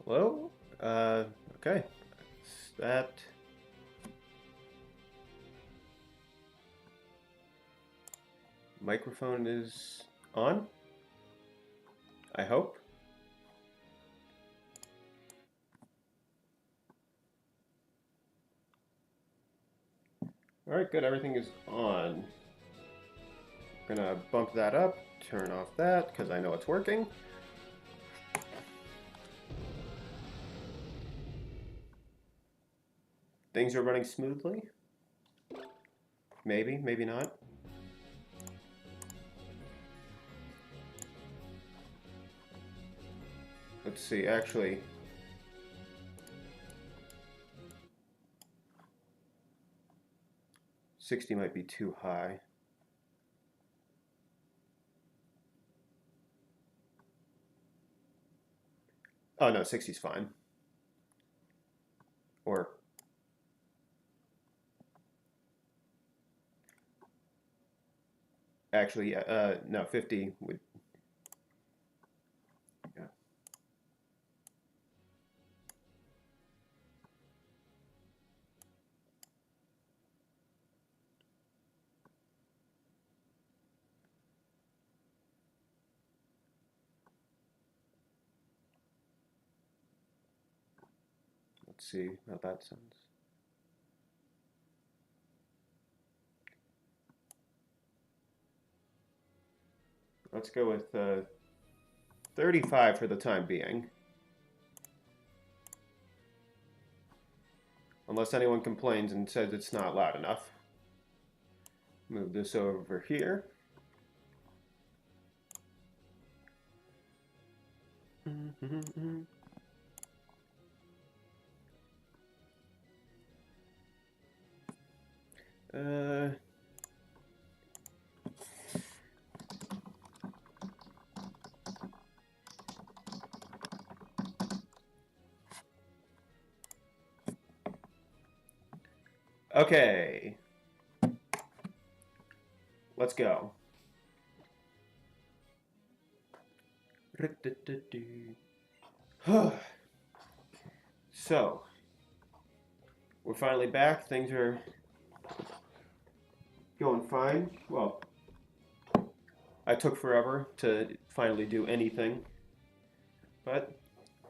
Hello? Okay. That microphone is on, I hope. All right, good. Everything is on. I'm gonna bump that up, turn off that, because I know it's working. Things are running smoothly. Maybe, maybe not. Let's see, actually. $60 might be too high. Oh no, 60's fine. Or actually, no, 50 would. Yeah. Let's see how that sounds. Let's go with 35 for the time being. Unless anyone complains and says it's not loud enough. Move this over here. Okay, let's go. So, we're finally back. Things are going fine. Well, I took forever to finally do anything. But,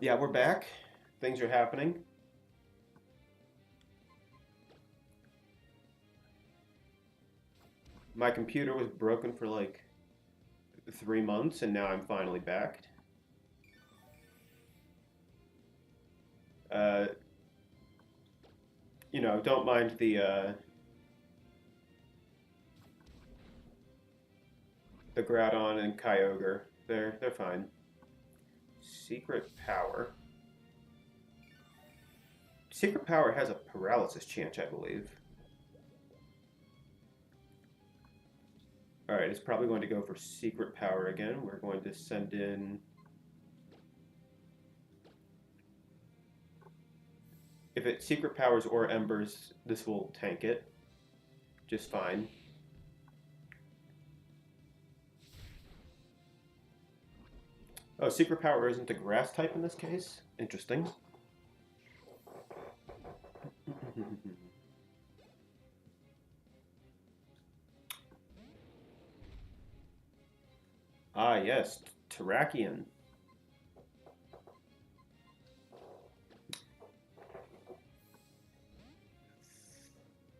yeah, we're back. Things are happening. My computer was broken for like 3 months, and now I'm finally back. Uh, don't mind the Groudon and Kyogre. They're fine. Secret power. Secret power has a paralysis chance, I believe. Alright, it's probably going to go for secret power again. We're going to send in... If it's secret powers or embers, this will tank it just fine. Oh, secret power isn't a grass type in this case? Interesting. Ah, yes, Terrakion.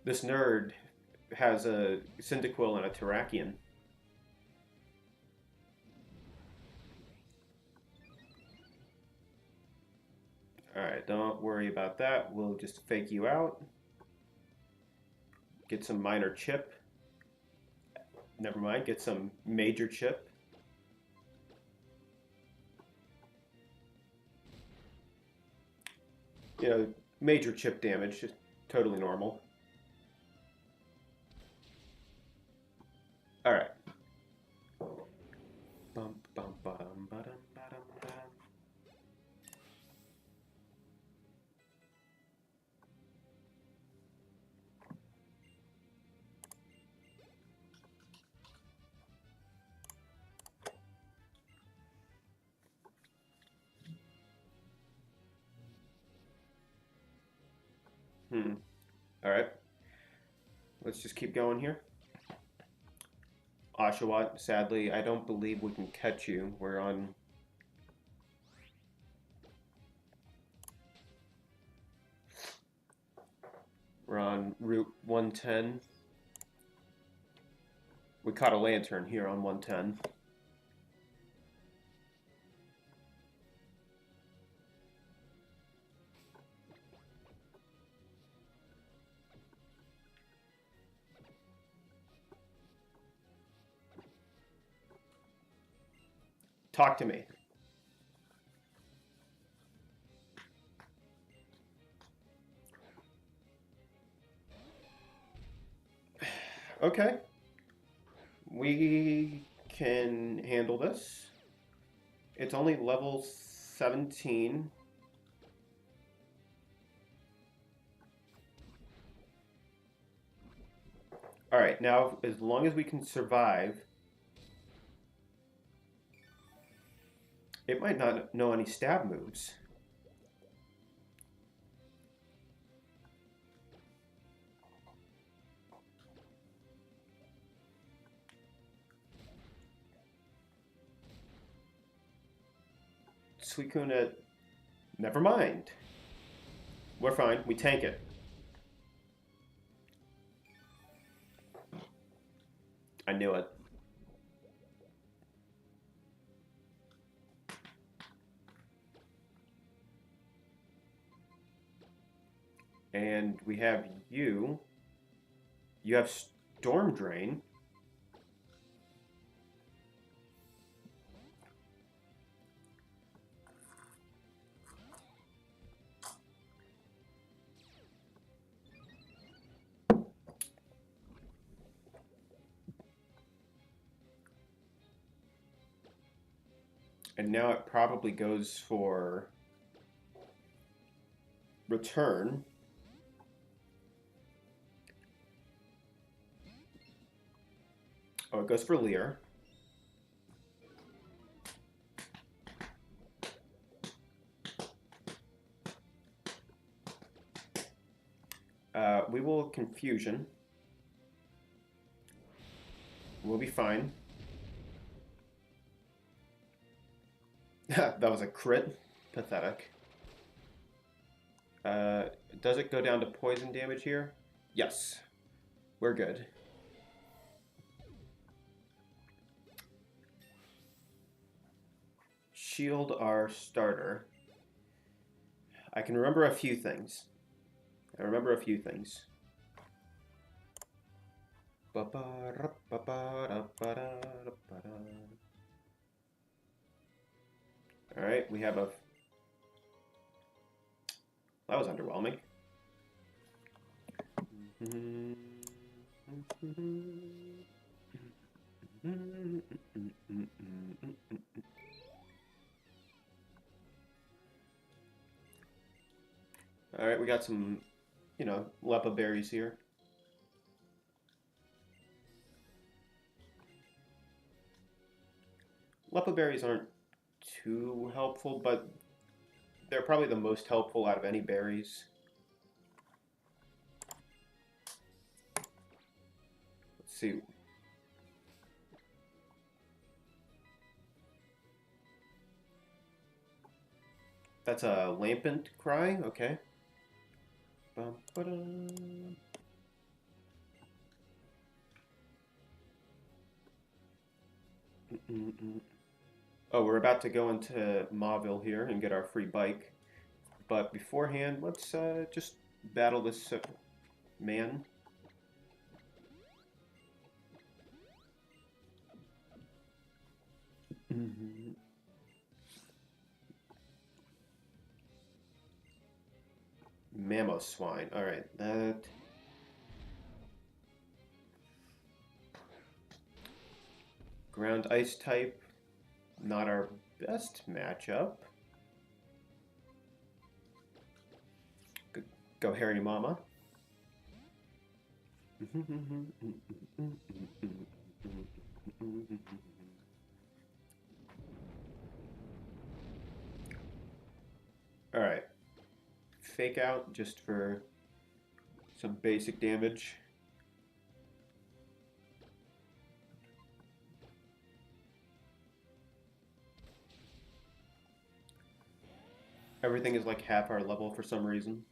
This nerd has a Cyndaquil and a Terrakion. Alright, don't worry about that. We'll just fake you out. Get some minor chip. Never mind, get some major chip. Major chip damage, just totally normal. Alright. Bum, bum, ba-dum, ba-dum, ba-dum, ba-dum. Alright. Let's just keep going here. Oshawott, sadly, I don't believe we can catch you. We're on Route 110. We caught a lantern here on 110. Talk to me. Okay. We can handle this. It's only level 17. Alright, now as long as we can survive, it might not know any stab moves. Suicune, never mind. We're fine. We tank it. I knew it. And we have you. You have Storm Drain. And now it probably goes for return. Oh, it goes for Lear. We will Confusion. We'll be fine. That was a crit. Pathetic. Does it go down to poison damage here? Yes. We're good. Shield our starter. I can remember a few things. Alright, we have a... That was underwhelming. Alright, we got some, you know, Lepa berries here. Lepa berries aren't too helpful, but they're probably the most helpful out of any berries. Let's see. That's a Lampent cry? Okay. Oh, we're about to go into Mauville here and get our free bike. But beforehand, let's just battle this man. Mamoswine. Alright, that... Ground Ice type. Not our best matchup. Go Harry Mama. Alright. Fake out just for some basic damage. Everything is like half our level for some reason.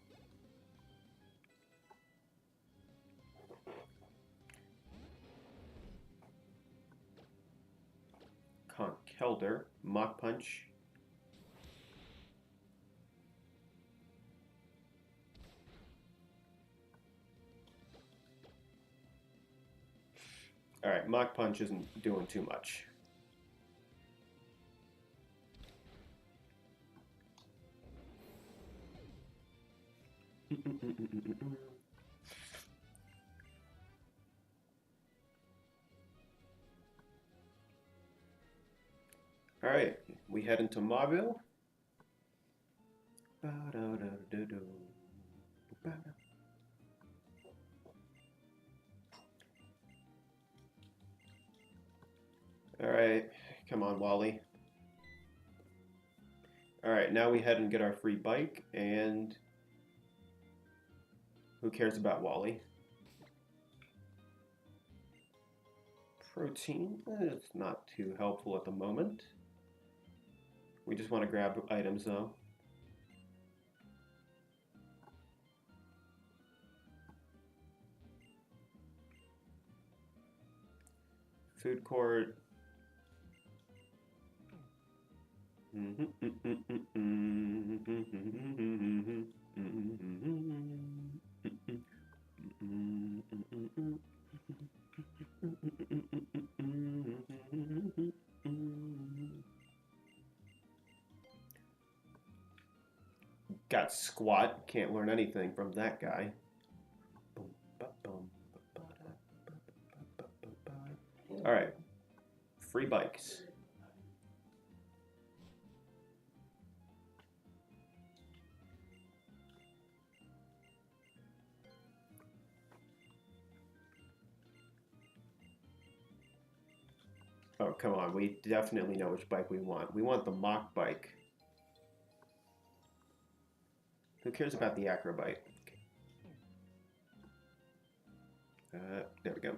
Kelder, Mach Punch. Alright, Mach Punch isn't doing too much. Alright, we head into Mauville. Alright, come on, Wally. Alright, now we head and get our free bike, and who cares about Wally? Protein is not too helpful at the moment. We just want to grab items though. Food court. Got squat. Can't learn anything from that guy. Alright. Free bikes. come on. We definitely know which bike we want. We want the mock bike. Who cares about the acrobite? There we go.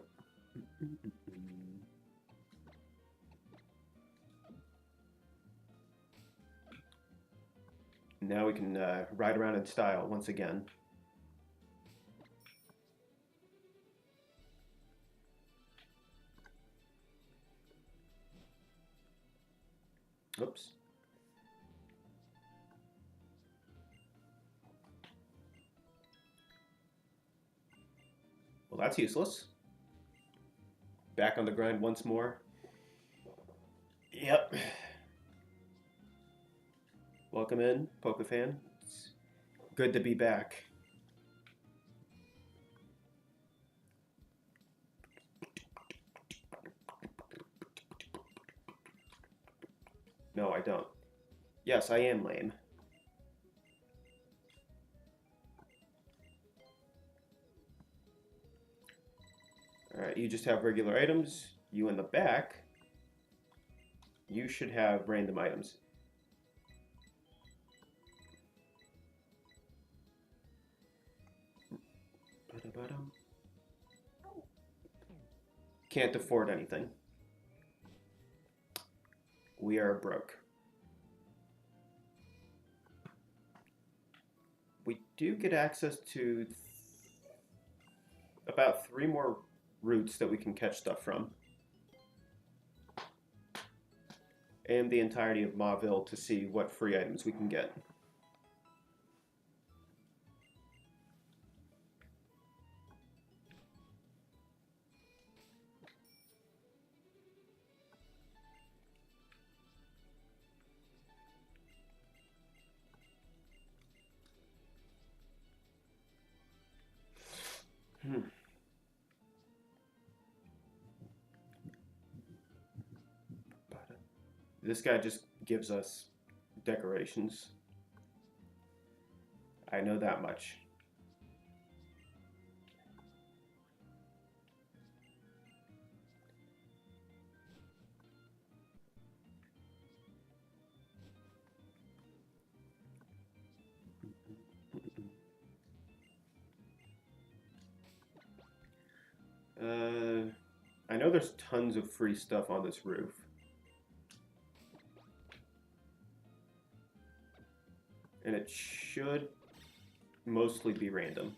Now we can ride around in style once again. Oops. Well, that's useless. Back on the grind once more. Yep. Welcome in, Pokefan. It's good to be back. No, I don't. Yes, I am lame. Alright, you just have regular items. You in the back, you should have random items. Can't afford anything. We are broke. We do get access to about 3 more routes that we can catch stuff from. And the entirety of Mauville to see what free items we can get. This guy just gives us decorations. I know that much. I know there's tons of free stuff on this roof. And it should mostly be random.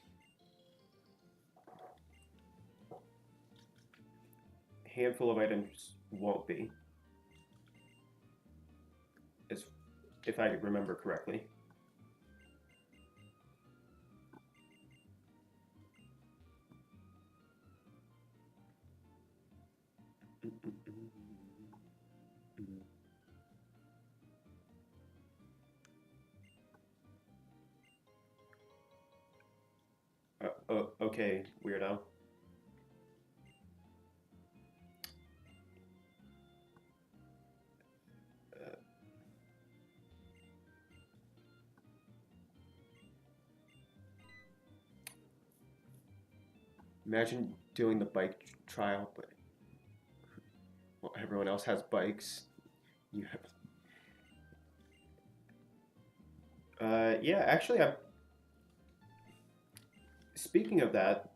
A handful of items won't be. If I remember correctly. Okay, weirdo. Imagine doing the bike trial, but well, everyone else has bikes. You have. Yeah, actually, speaking of that,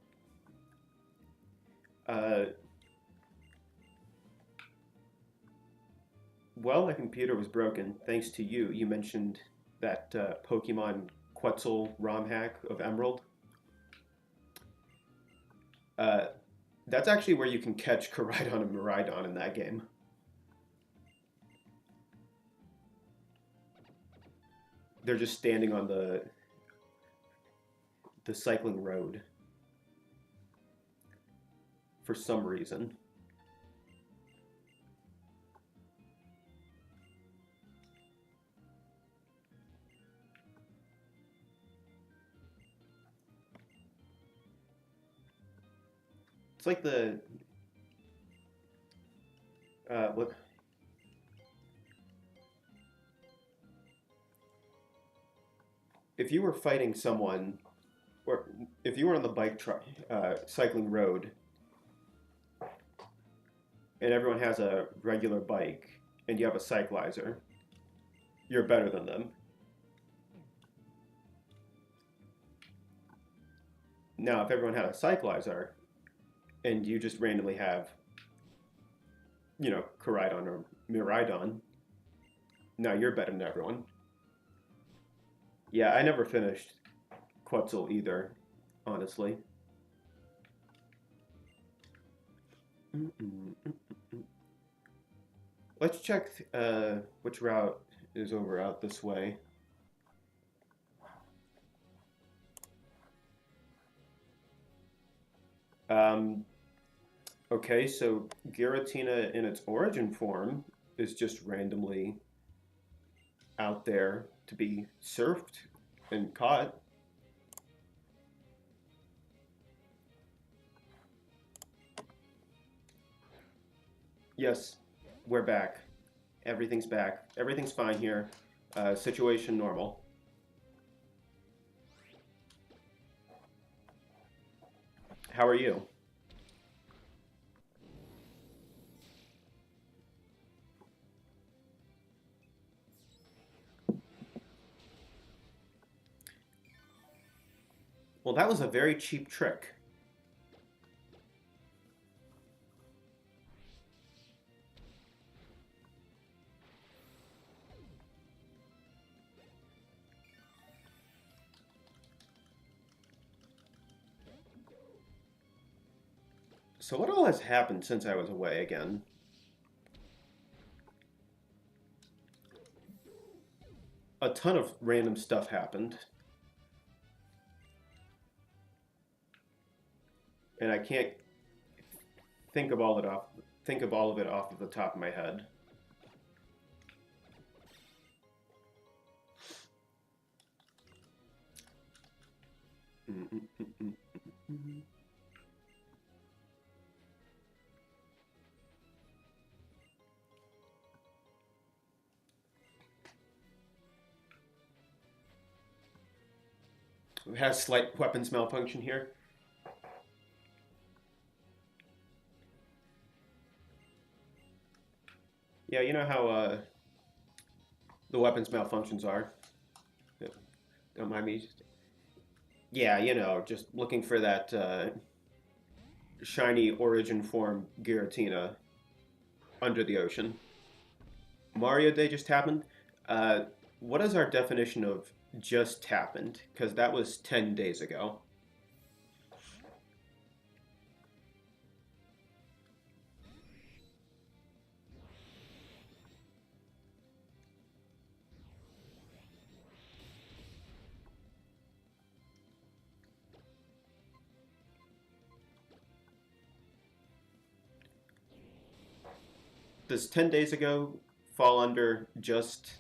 while my computer was broken, thanks to you, you mentioned that Pokemon Quetzal ROM hack of Emerald. That's actually where you can catch Koraidon and Miraidon in that game. They're just standing on the cycling road for some reason. It's like the what? If you were fighting someone, or if you were on the cycling road, and everyone has a regular bike, and you have a cyclizer, you're better than them. Now, if everyone had a cyclizer, and you just randomly have, Coridon or Miraidon, now you're better than everyone. Yeah, I never finished Quetzal either, honestly. Let's check which route is over out this way. Um, okay, so Giratina in its origin form is just randomly out there to be surfed and caught. Yes, we're back. Everything's back. Everything's fine here. Situation normal. How are you? Well, that was a very cheap trick. So what all has happened since I was away again? A ton of random stuff happened, and I can't think of all of it off of the top of my head. It has slight weapons malfunction here. Yeah, you know how the weapons malfunctions are. Don't mind me. Yeah, just looking for that shiny origin form Giratina under the ocean. Mario Day just happened. Uh, what is our definition of just happened? Because that was 10 days ago. Does 10 days ago fall under just.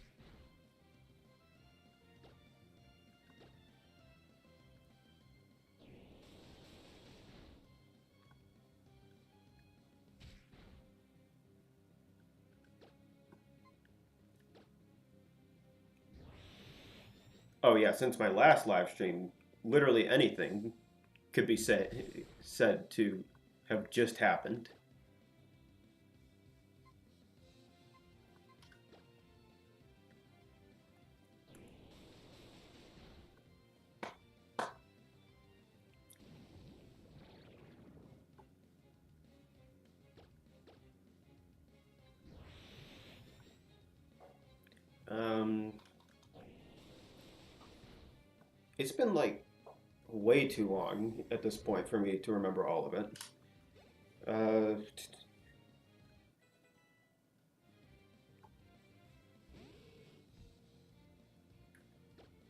Oh, yeah, since my last live stream, literally anything could be said to have just happened. Um, it's been like way too long at this point for me to remember all of it. Uh,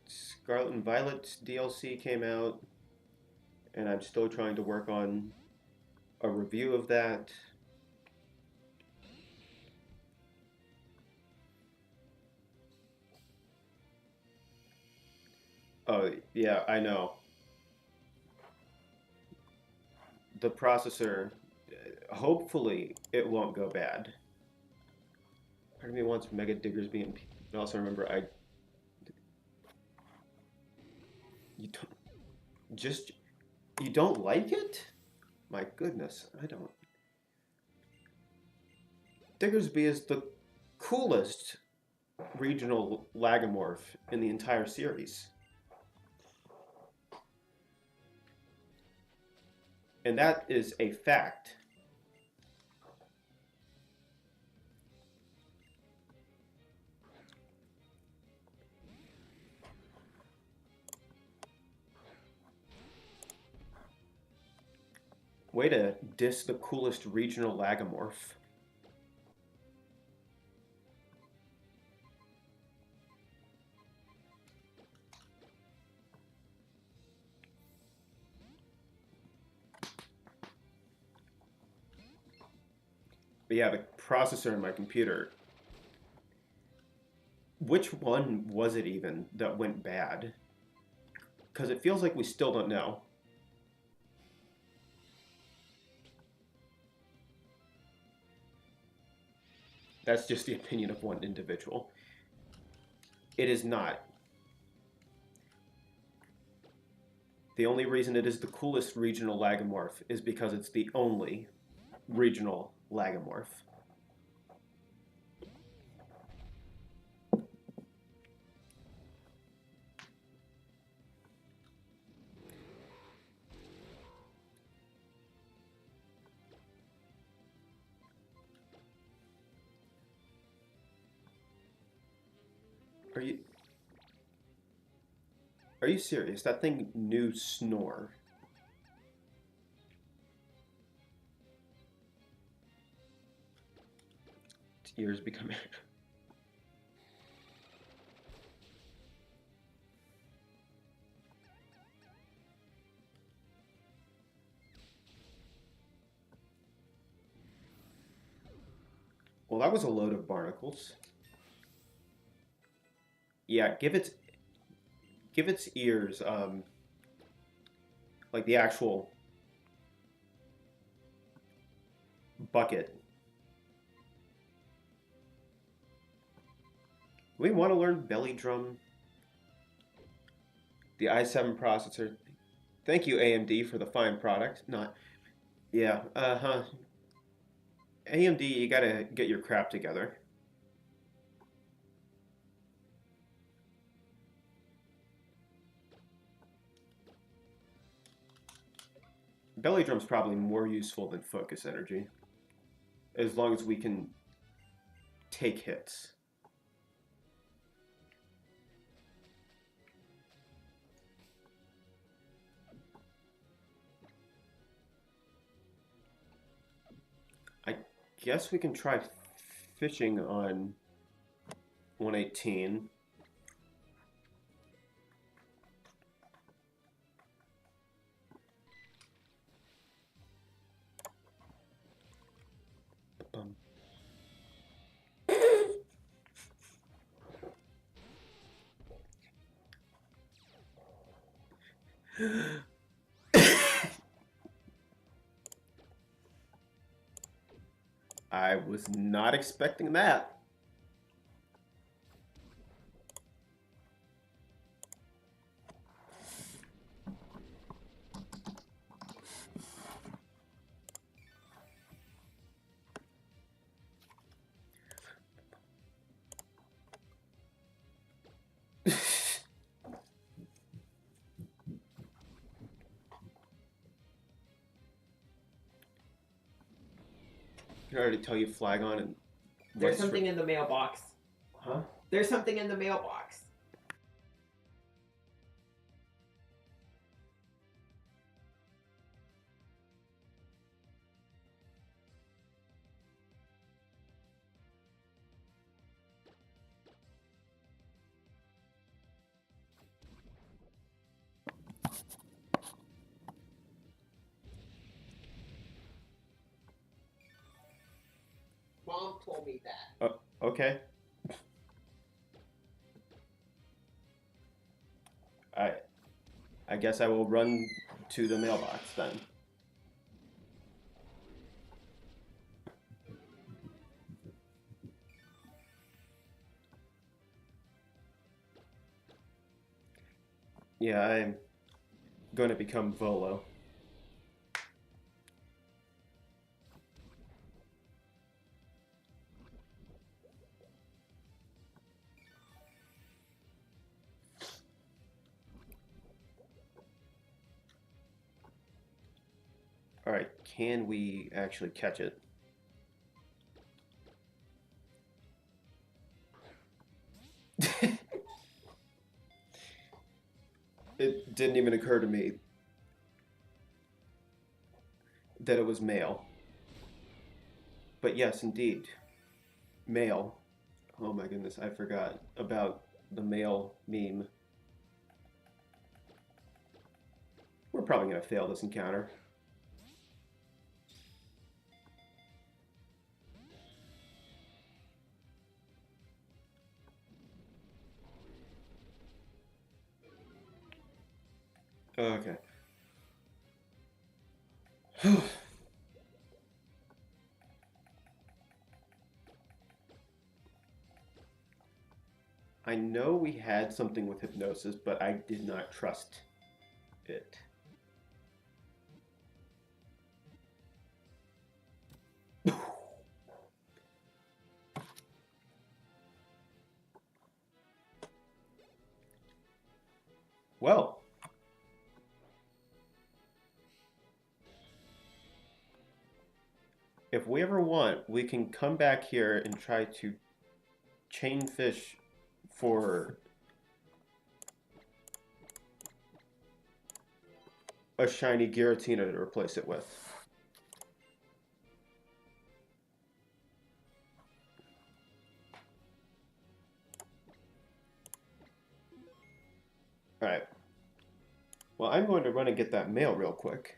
Scarlet and Violet DLC came out, and I'm still trying to work on a review of that. Oh, yeah, I know. The processor, hopefully, it won't go bad. Part of me wants Mega Diggers being. But also remember, you don't just you don't like it? My goodness, I don't. Diggersby is the coolest regional lagomorph in the entire series. And that is a fact. Way to diss the coolest regional lagomorph. But yeah, the processor in my computer. Which one was it even that went bad? Because it feels like we still don't know. That's just the opinion of one individual. It is not. The only reason it is the coolest regional lagomorph is because it's the only regional lagomorph. Are you Are you serious? That thing knew snore. Its ears become. Well, that was a load of barnacles. Yeah, give its ears like the actual bucket. We want to learn belly drum. The i7 processor. Thank you, AMD, for the fine product. Not, yeah, huh. AMD, you gotta get your crap together. Belly drum's probably more useful than focus energy, as long as we can take hits. I guess we can try fishing on 118. I was not expecting that. I already tell you flag on and There's something in the mailbox. Huh? There's something in the mailbox. Mom told me that. Okay. I guess I will run to the mailbox then. Yeah, I'm going to become Volo. Alright, can we actually catch it? It didn't even occur to me that it was male. But yes, indeed. Male. Oh my goodness, I forgot about the male meme. We're probably going to fail this encounter. Okay. I know we had something with hypnosis, but I did not trust it. Well, if we ever want, we can come back here and try to chain fish for a shiny Giratina to replace it with. Alright. Well, I'm going to run and get that mail real quick.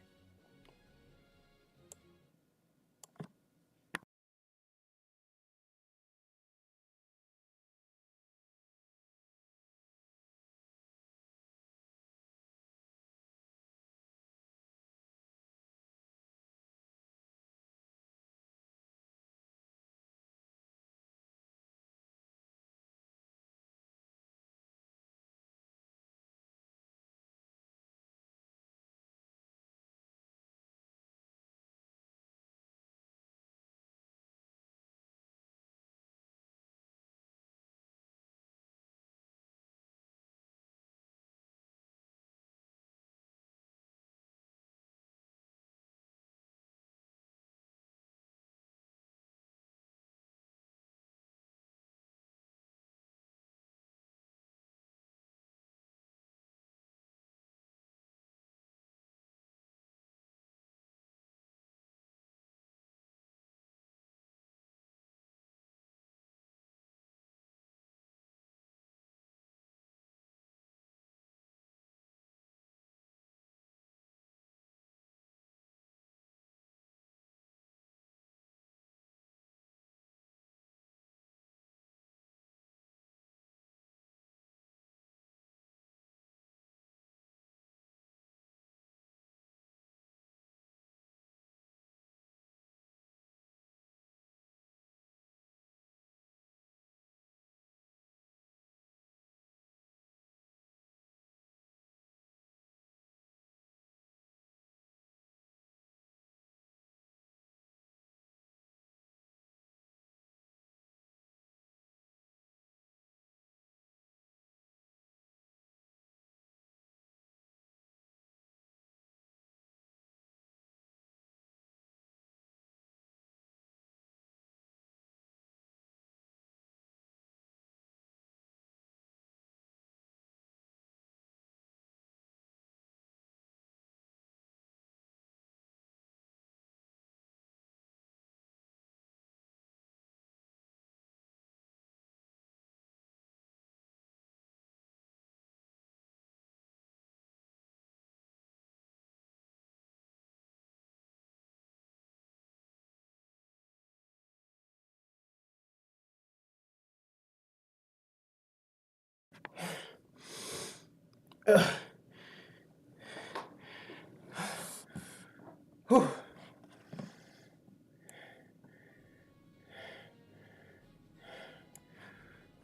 Whew.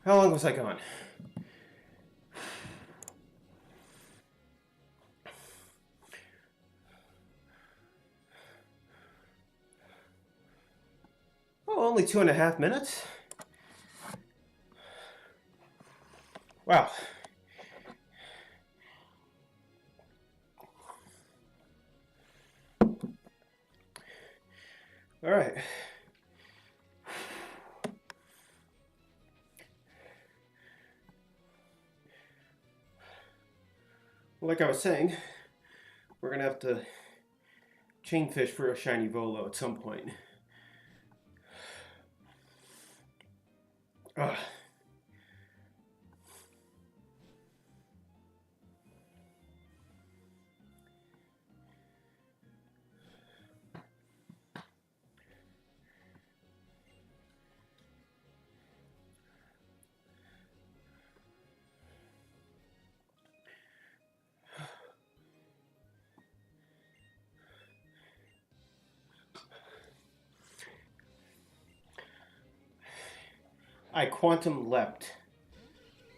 How long was I gone? Oh, only 2.5 minutes? Wow. All right. Well, like I was saying, we're gonna have to chain fish for a shiny Volo at some point. Ugh. I quantum leapt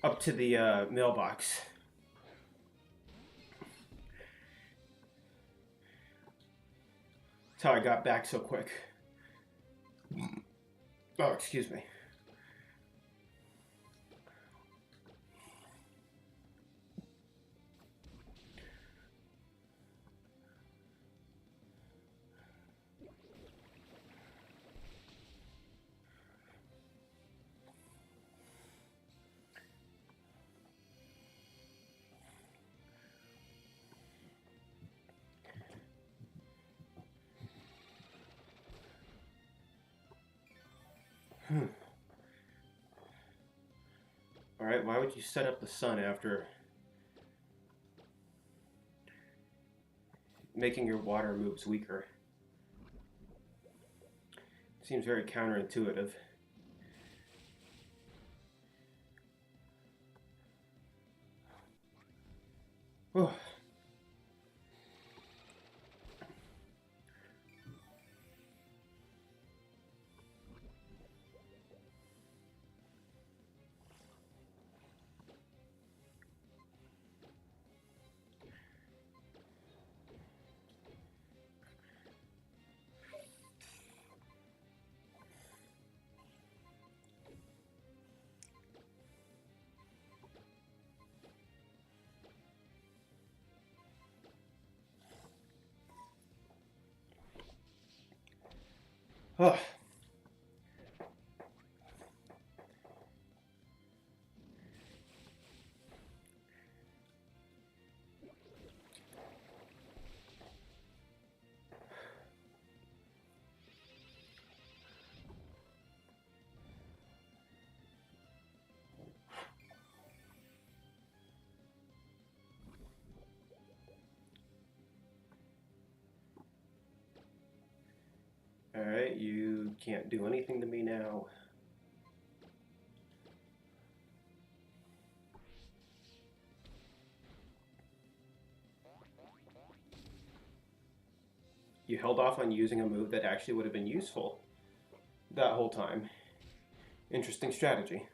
up to the mailbox. That's how I got back so quick. Oh, excuse me. Alright, why would you set up the sun after making your water moves weaker? Seems very counterintuitive. Oh. Oh. Alright, you can't do anything to me now. You held off on using a move that actually would have been useful that whole time. Interesting strategy.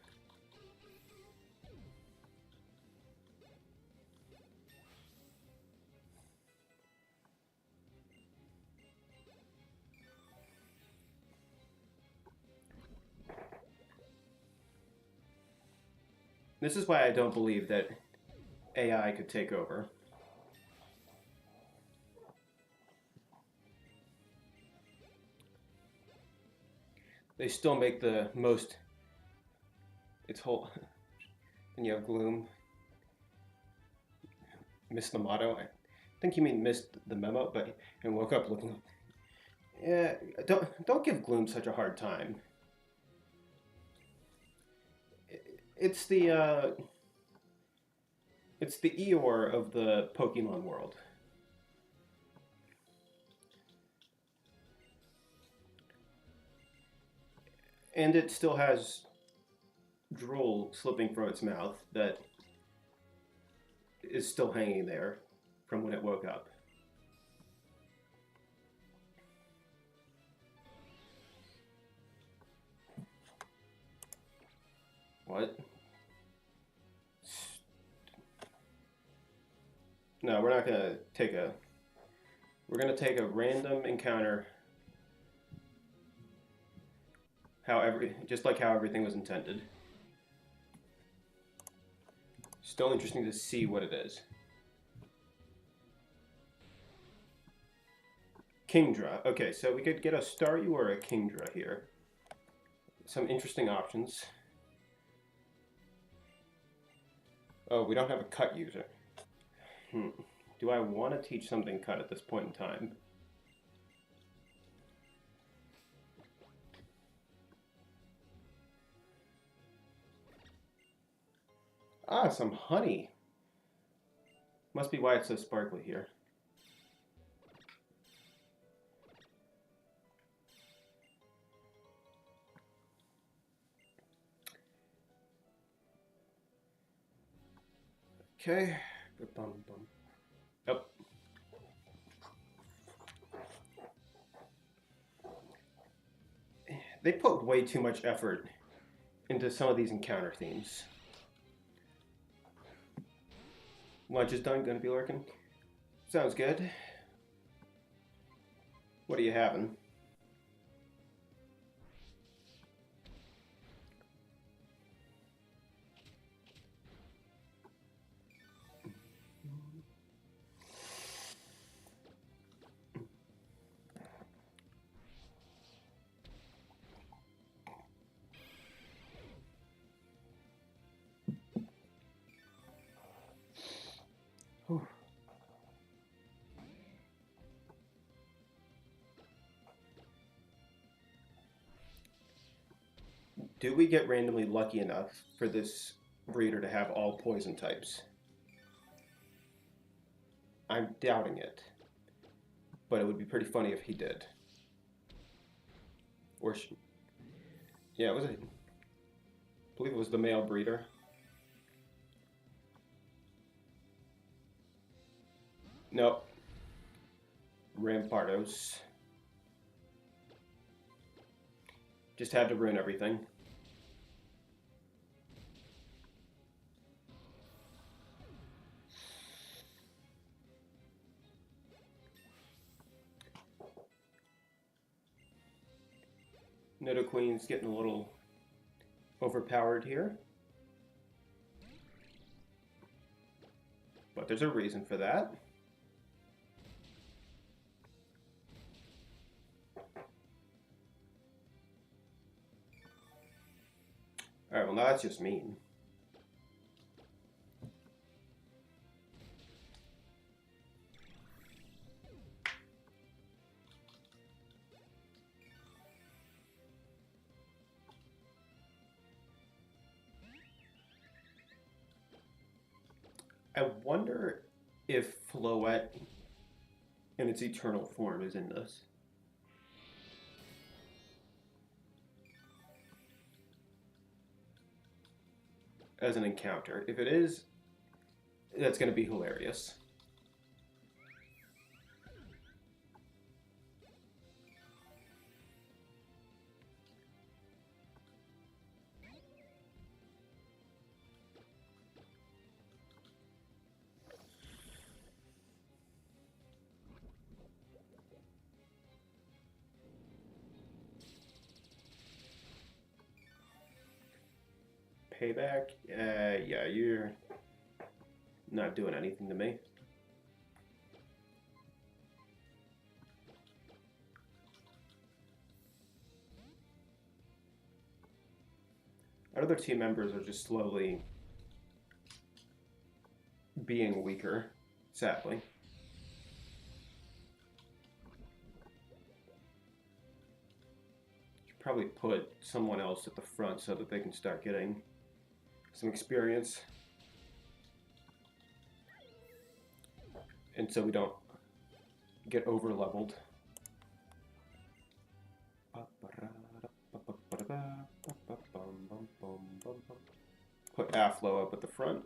This is why I don't believe that AI could take over. They still make the most. It's whole. And you have Gloom. Missed the motto. I think you mean missed the memo, but and woke up looking. Yeah, don't give Gloom such a hard time. It's the Eeyore of the Pokemon world. And it still has drool slipping from its mouth that is still hanging there from when it woke up. What? No, we're not gonna take a. We're gonna take a random encounter. Just like how everything was intended. Still interesting to see what it is. Kingdra. Okay, so we could get a Staryu or a Kingdra here. Some interesting options. Oh, we don't have a cut user. Do I want to teach something cut at this point in time? Ah, some honey. Must be why it's so sparkly here. Okay. Yep. They put way too much effort into some of these encounter themes. Lunch is done, gonna be lurking? Sounds good. What are you having? Whew. Do we get randomly lucky enough for this breeder to have all poison types? I'm doubting it. But it would be pretty funny if he did. Or yeah, it was I believe it was the male breeder. Nope. Rampardos. Just had to ruin everything. Nidoqueen's getting a little overpowered here. But there's a reason for that. Alright, well now that's just mean. I wonder if Floette in its eternal form is in this. As an encounter. If it is, that's going to be hilarious. Payback? Yeah, you're not doing anything to me. Our other team members are just slowly being weaker, sadly. Should probably put someone else at the front so that they can start getting some experience. And so we don't get over leveled. Put Afflo up at the front.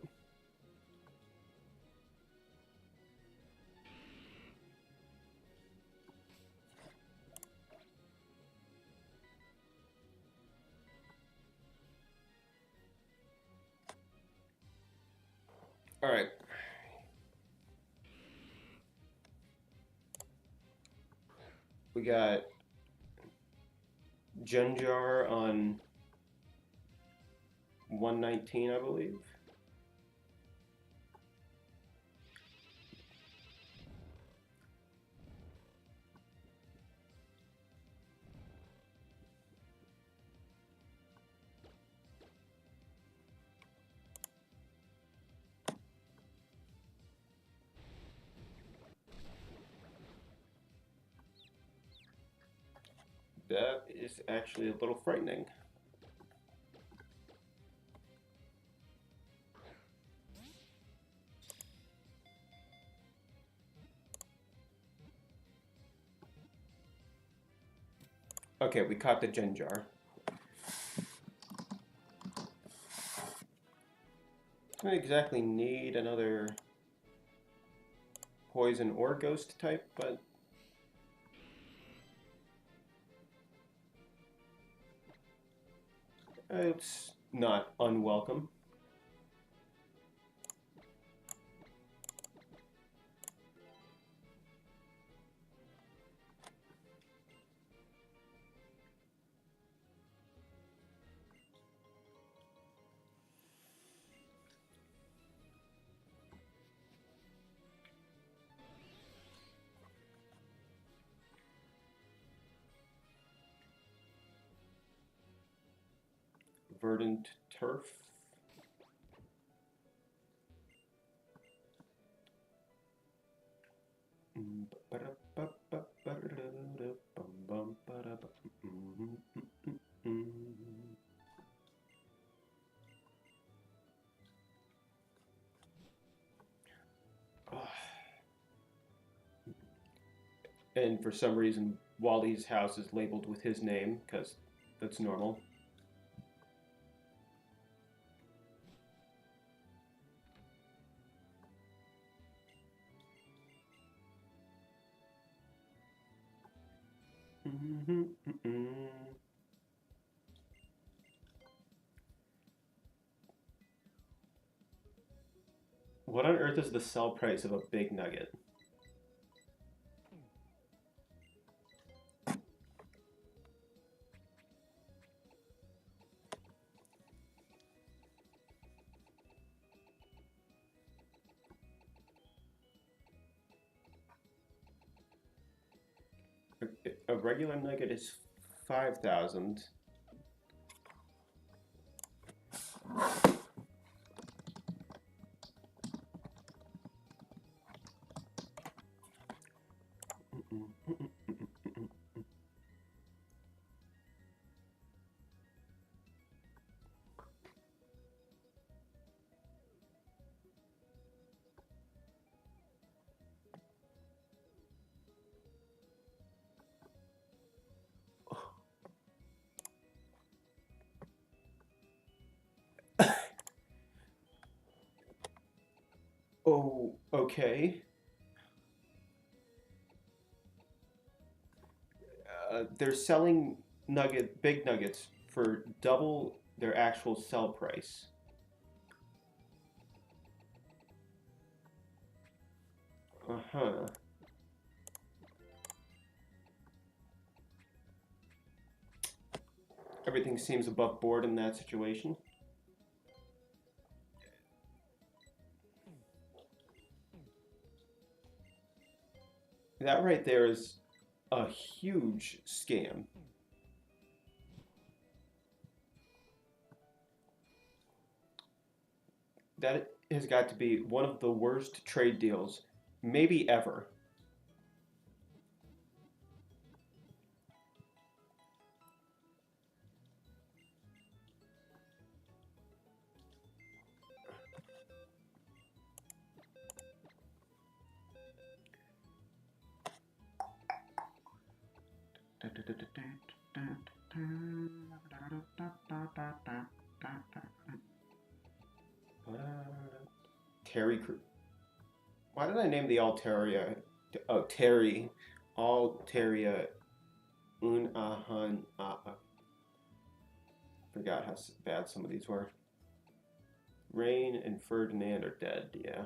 All right. We got Genjar on 119, I believe. That is actually a little frightening. Okay, we caught the gin jar. I don't exactly need another poison or ghost type, but it's not unwelcome. Verdant turf. And for some reason, Wally's house is labeled with his name, because that's normal. What on earth is the sell price of a big nugget? A regular nugget is 5,000. Oh, okay. They're selling big nuggets for double their actual sell price. Uh-huh. Everything seems above board in that situation. That right there is a huge scam. That has got to be one of the worst trade deals, maybe ever. Terry Crew. Why did I name the Altaria? Oh, Terry. Altaria Unahan. Forgot how bad some of these were. Rain and Ferdinand are dead, yeah.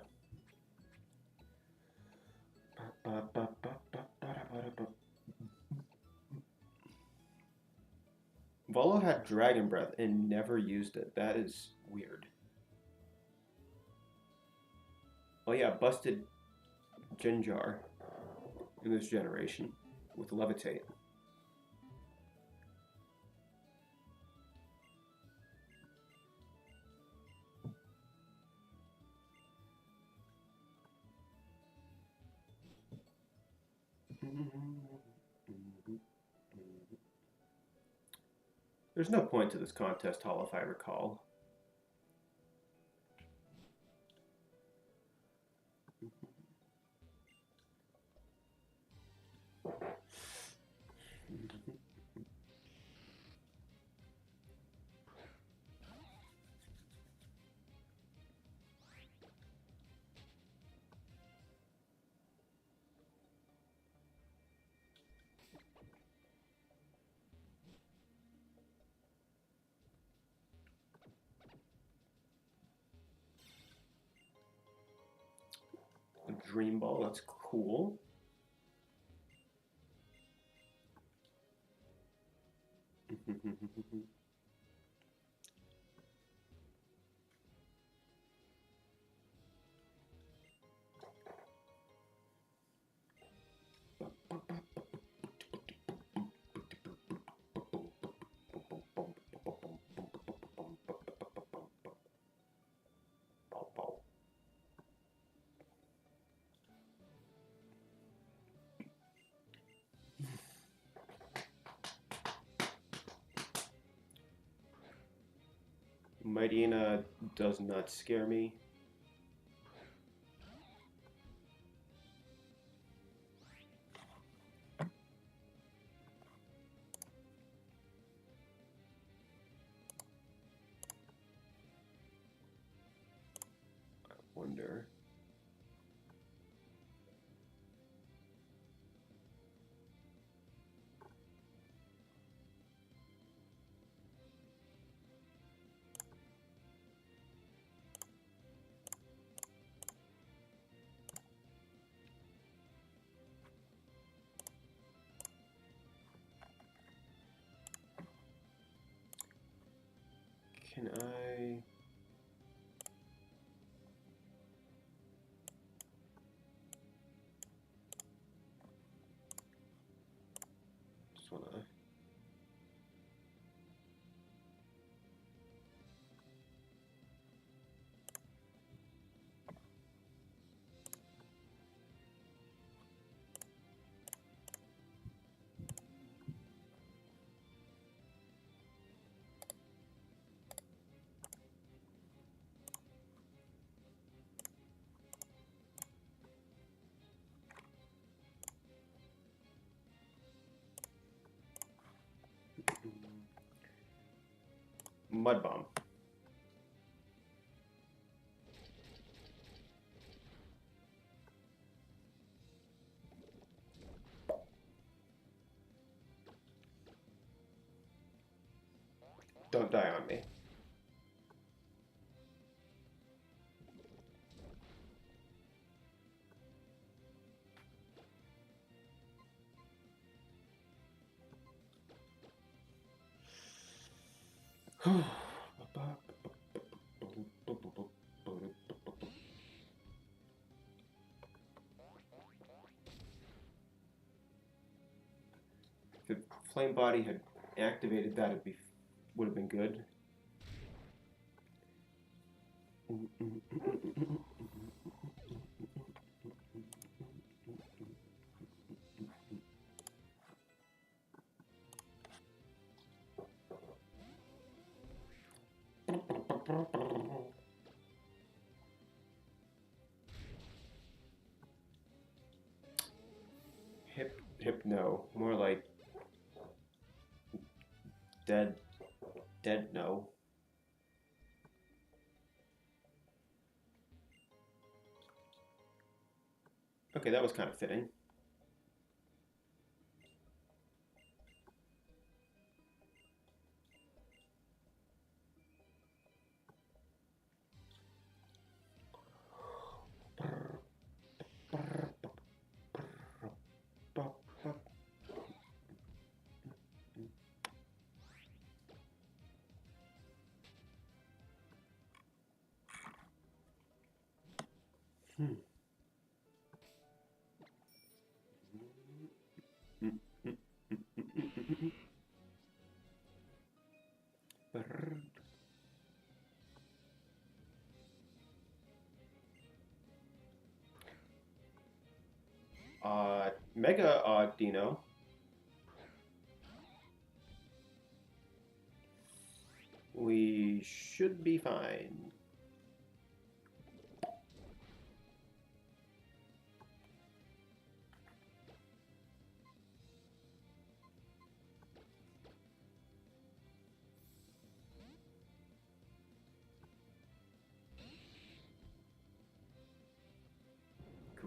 Volo had Dragon Breath and never used it. That is weird. Oh yeah, busted Jinjar in this generation with Levitate. There's no point to this contest hall if I recall. A dream ball, that's cool. Mightyena does not scare me. I wonder. Can I... Just wanna... Mud bomb. Don't die on me. If Flame Body had activated that, would have been good. No. More like dead no. Okay, that was kind of fitting. Mega Dino. should be fine.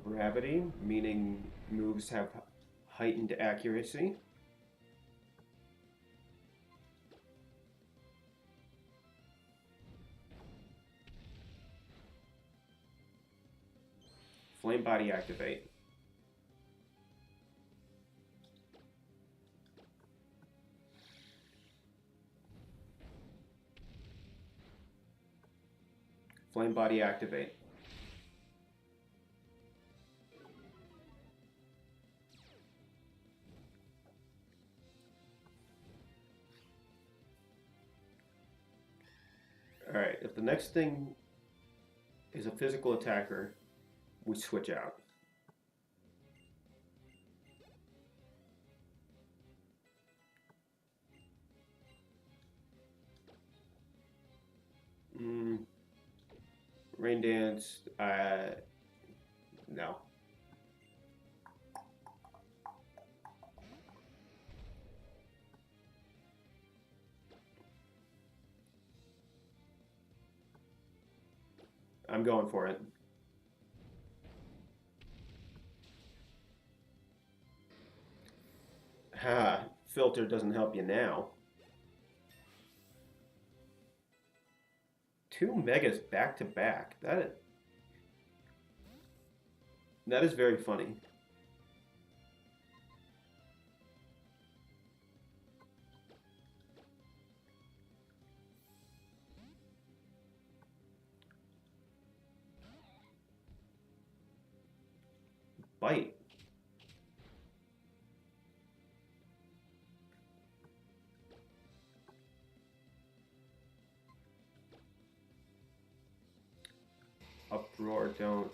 Gravity, meaning moves have heightened accuracy. Flame body activate. Flame body activate. Alright, if the next thing is a physical attacker, we switch out. Rain Dance, no. I'm going for it. Ha, filter doesn't help you now. 2 megas back to back. That is very funny. Bite. Uproar, don't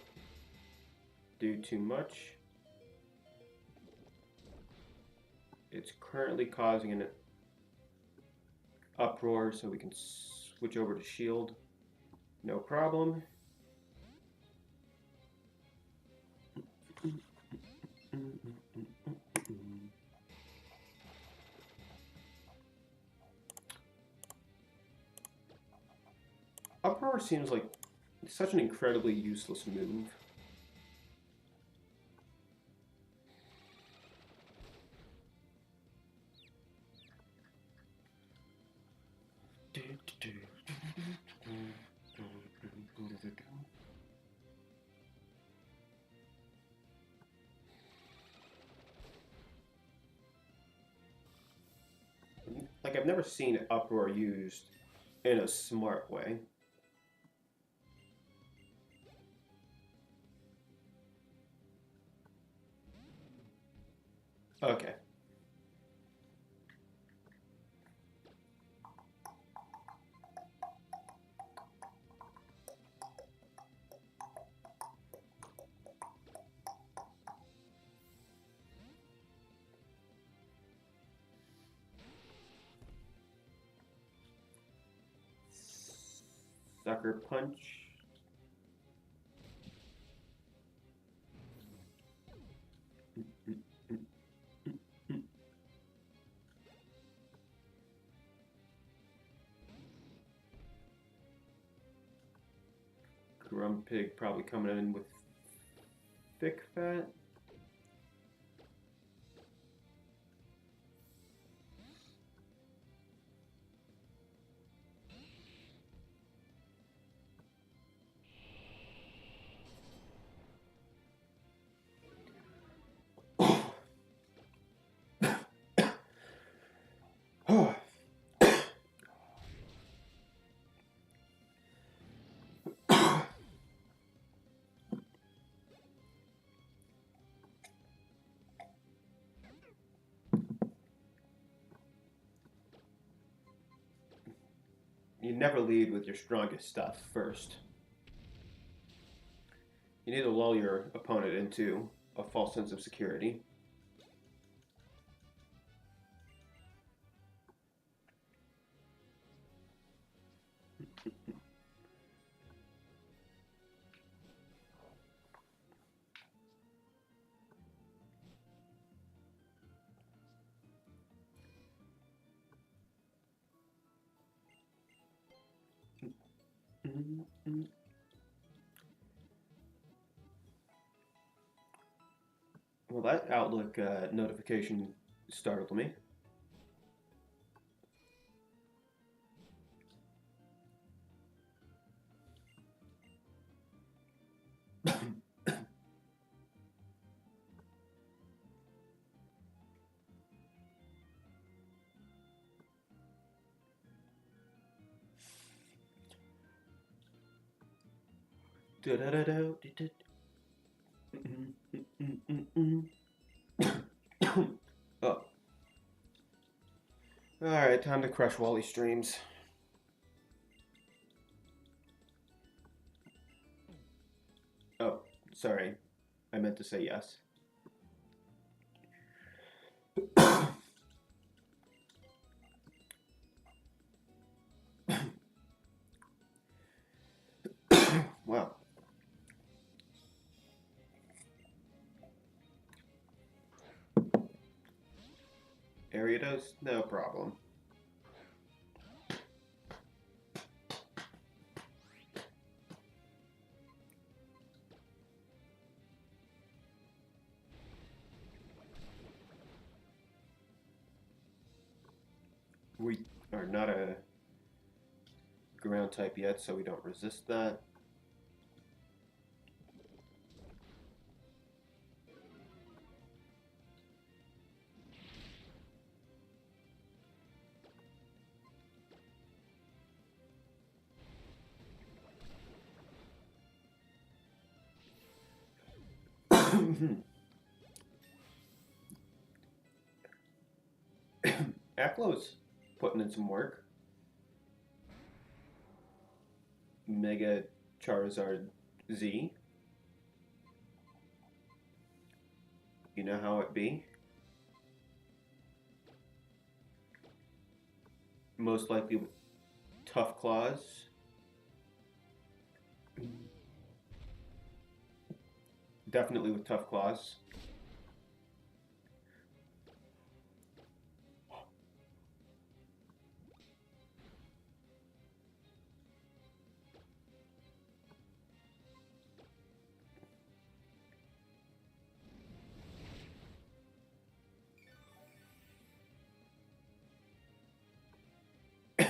do too much. It's currently causing an uproar, so we can switch over to shield. No problem. Uproar seems like such an incredibly useless move. Like, I've never seen Uproar used in a smart way. Okay. Sucker Punch. Grumpig probably coming in with Thick Fat. You never lead with your strongest stuff first. You need to lull your opponent into a false sense of security. Well, that Outlook notification startled me. Oh. Alright, time to crush Wally streams. Oh, sorry. I meant to say yes. Wow. Ariados? No problem. We are not a ground type yet, so we don't resist that. Aklo's putting in some work. Mega Charizard Z. You know how it be? Most likely with Tough Claws. Definitely with Tough Claws.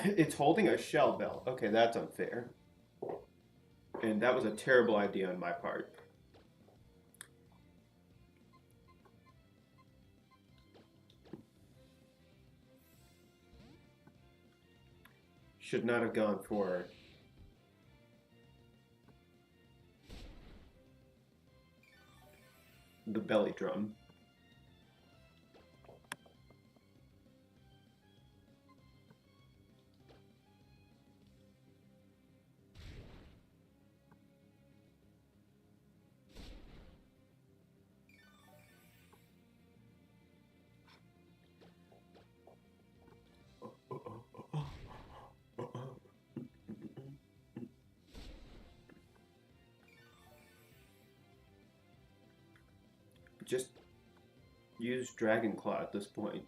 It's holding a shell bell. Okay, that's unfair. And that was a terrible idea on my part. Should not have gone for the belly drum. Just use Dragon Claw at this point.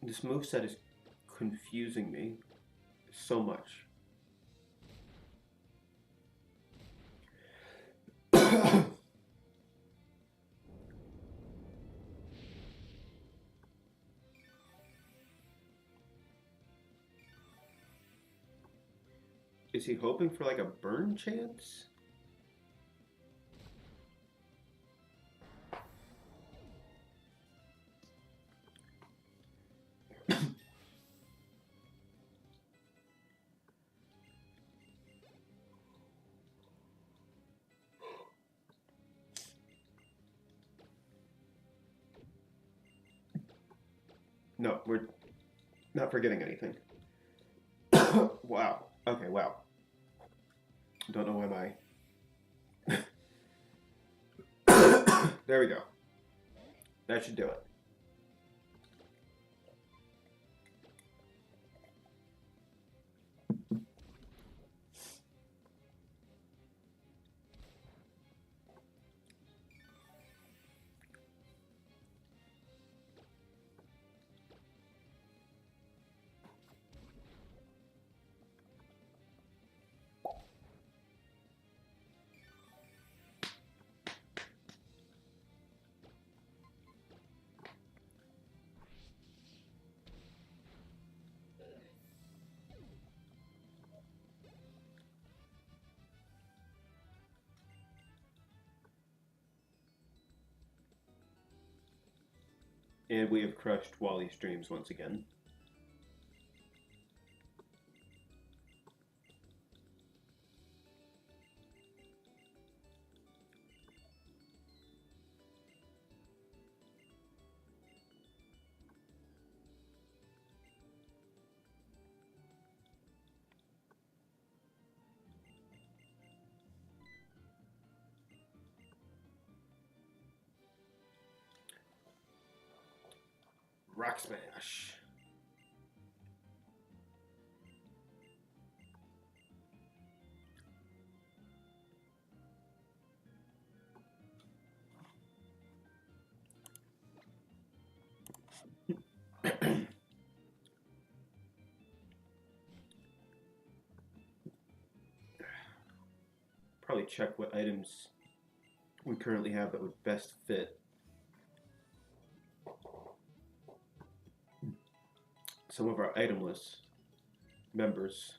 This moveset is confusing me so much. Is he hoping for like a burn chance? No, we're not forgetting anything. Wow. Okay, wow. Don't know why my... There we go. That should do it. And we have crushed Wally's dreams once again. Rock Smash. Probably check what items we currently have that would best fit some of our itemless members.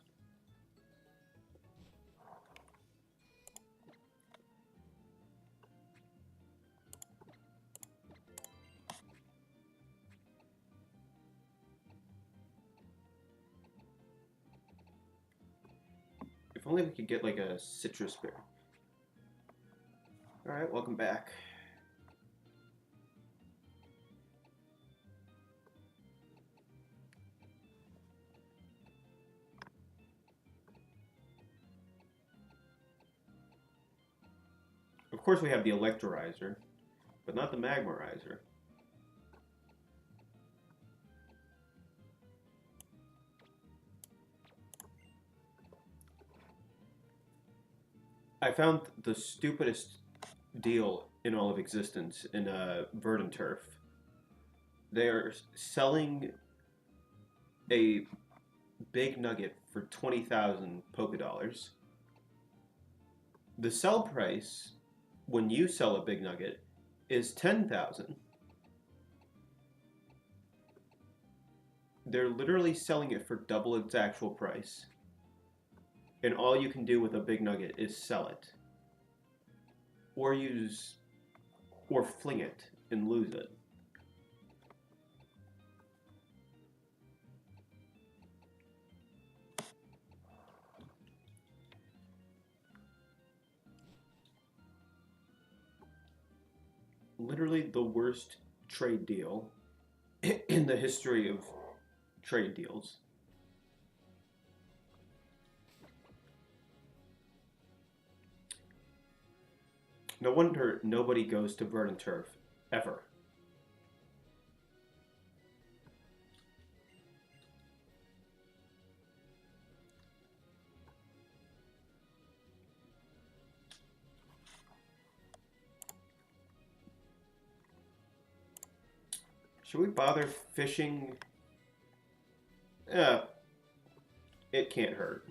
If only we could get like a citrus berry. Alright, welcome back. Of course we have the Electrorizer, but not the Magmarizer. I found the stupidest deal in all of existence in Verdant Turf. They're selling a big nugget for 20,000 Poké Dollars. The sell price when you sell a big nugget is 10,000. They're literally selling it for double its actual price. And all you can do with a big nugget is sell it. Or fling it and lose it. Literally the worst trade deal in the history of trade deals. No wonder nobody goes to Verdant Turf ever. Should we bother fishing? It can't hurt.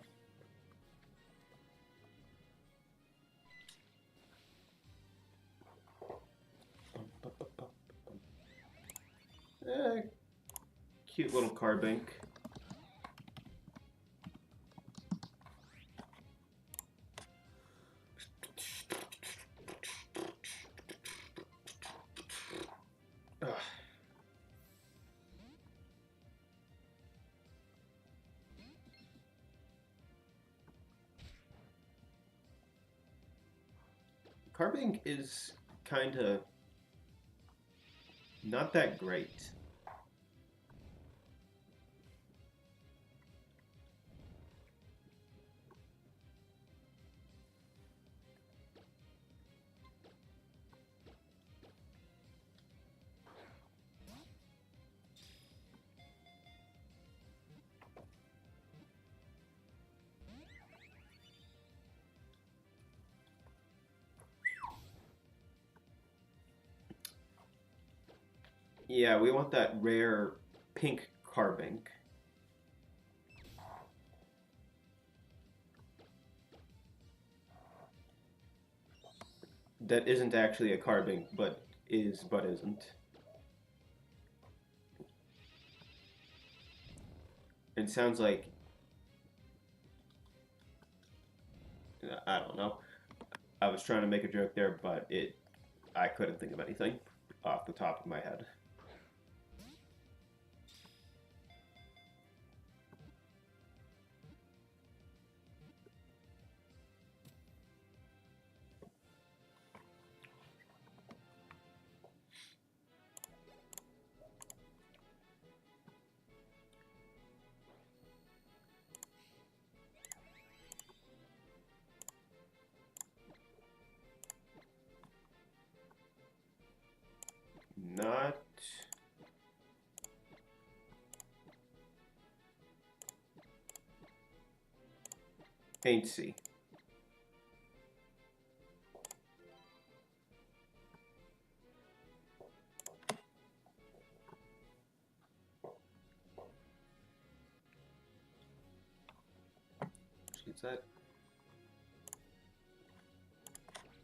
Cute little card bank. Carbink is kind of not that great. Yeah, we want that rare pink Carbink. That isn't actually a Carbink, but isn't. It sounds like, I don't know. I was trying to make a joke there, but I couldn't think of anything off the top of my head. not. Ain't see. Is that?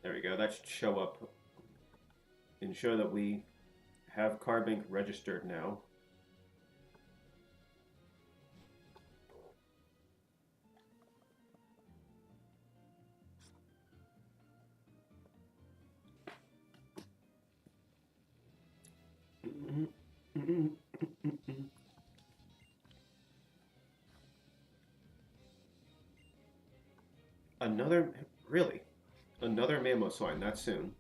There we go. That should show up and show that we have Carbink registered now. Another, really? Another mammoth swine, that soon.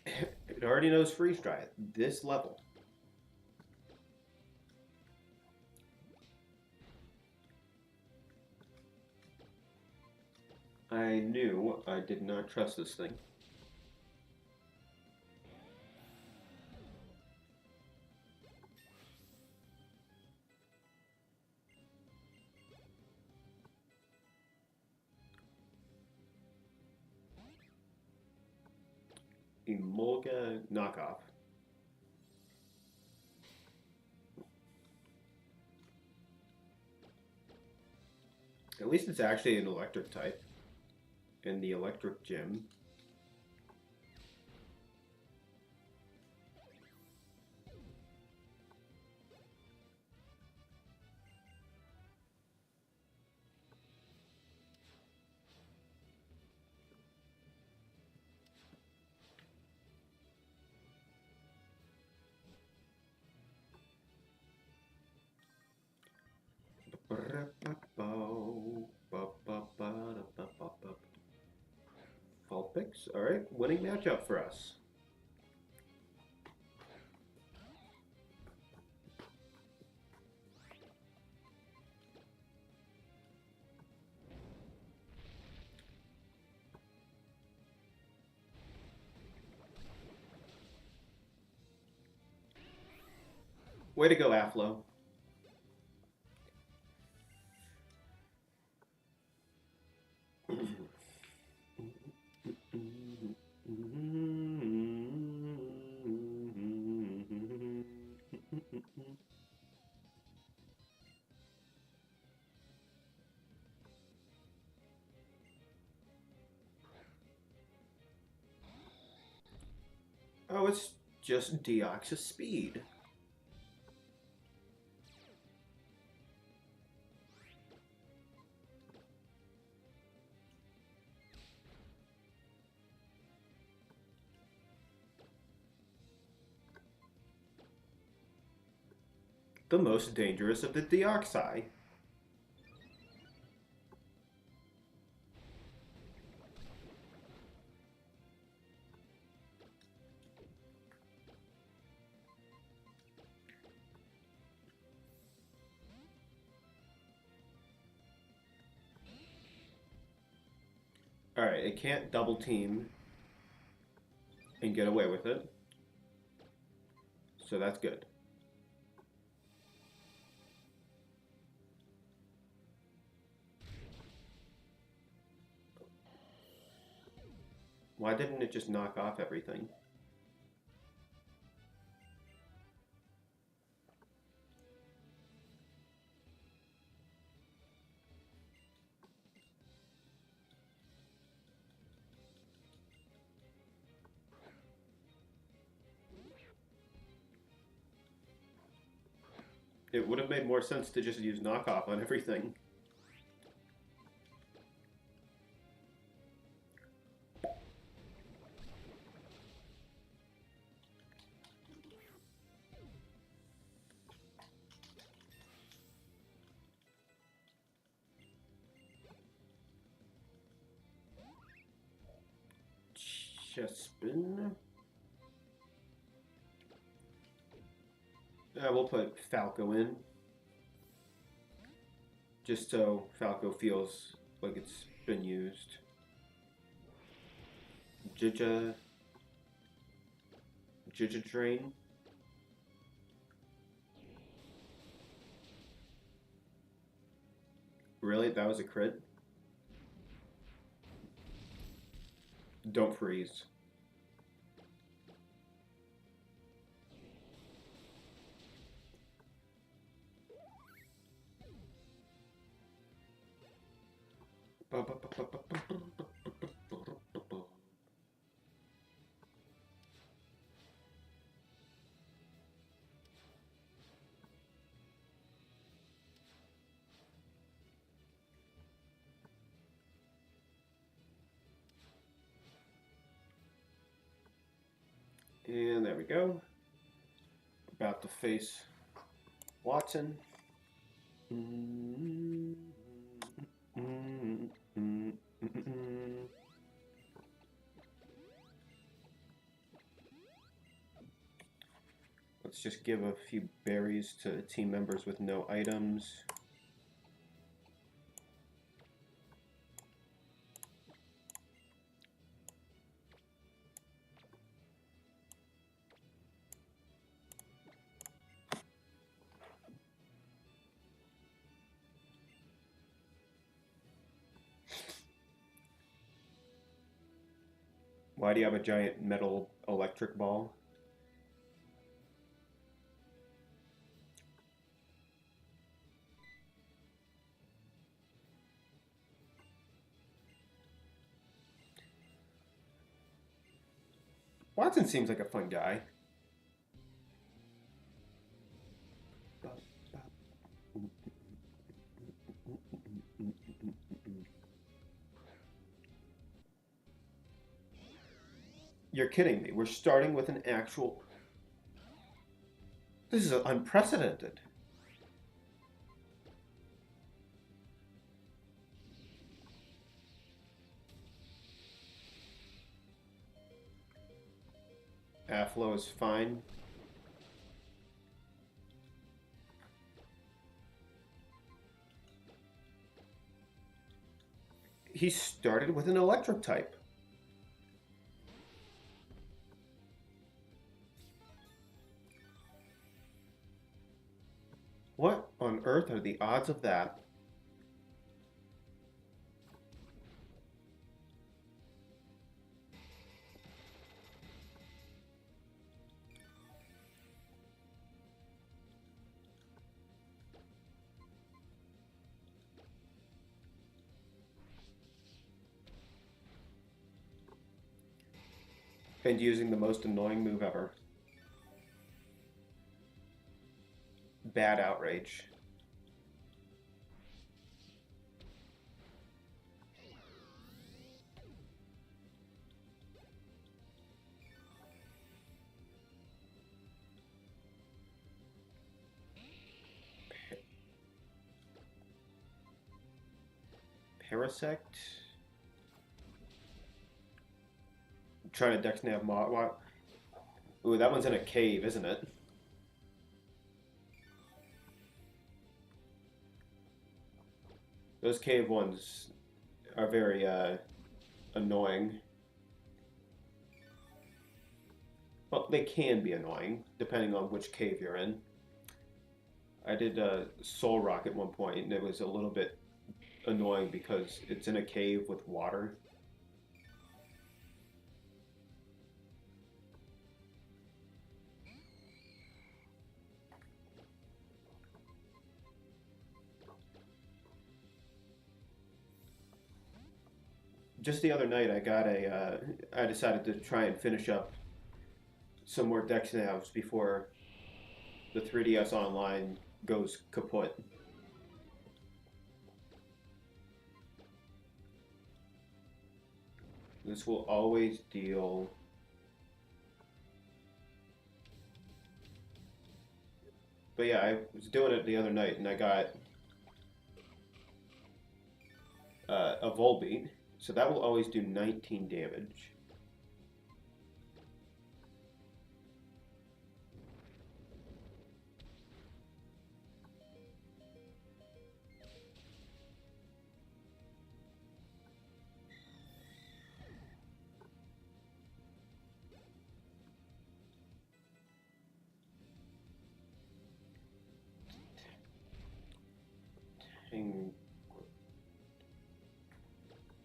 It already knows freeze dry at this level. I knew I did not trust this thing. Emolga knockoff. At least it's actually an electric type in the electric gym. Fall picks. All right, winning matchup for us. Way to go, Afflo. Oh, it's just Deoxys speed. The most dangerous of the Deoxy. Alright, it can't double team and get away with it. So that's good. Why didn't it just knock off everything? It would have made more sense to just use knockoff on everything. Chest spin. We'll put Falco in. Just so Falco feels like it's been used. Jija Drain. Really? That was a crit? Don't freeze. And there we go. About to face Watson. Let's just give a few berries to team members with no items. Why do you have a giant metal electric ball? Watson seems like a fun guy. You're kidding me. We're starting with an actual... This is unprecedented. Afflo is fine. He started with an electric type. What on earth are the odds of that? And using the most annoying move ever. Bad outrage. Parasect. Trying to dex nav mod. Wow. Ooh, that one's in a cave, isn't it? Those cave ones are very annoying. Well, they can be annoying, depending on which cave you're in. I did Soul Rock at one point, and it was a little bit annoying because it's in a cave with water. Just the other night, I decided to try and finish up some more dex navs before the 3DS Online goes kaput. This will always deal... But yeah, I was doing it the other night and I got a Volbeat, so that will always do 19 damage.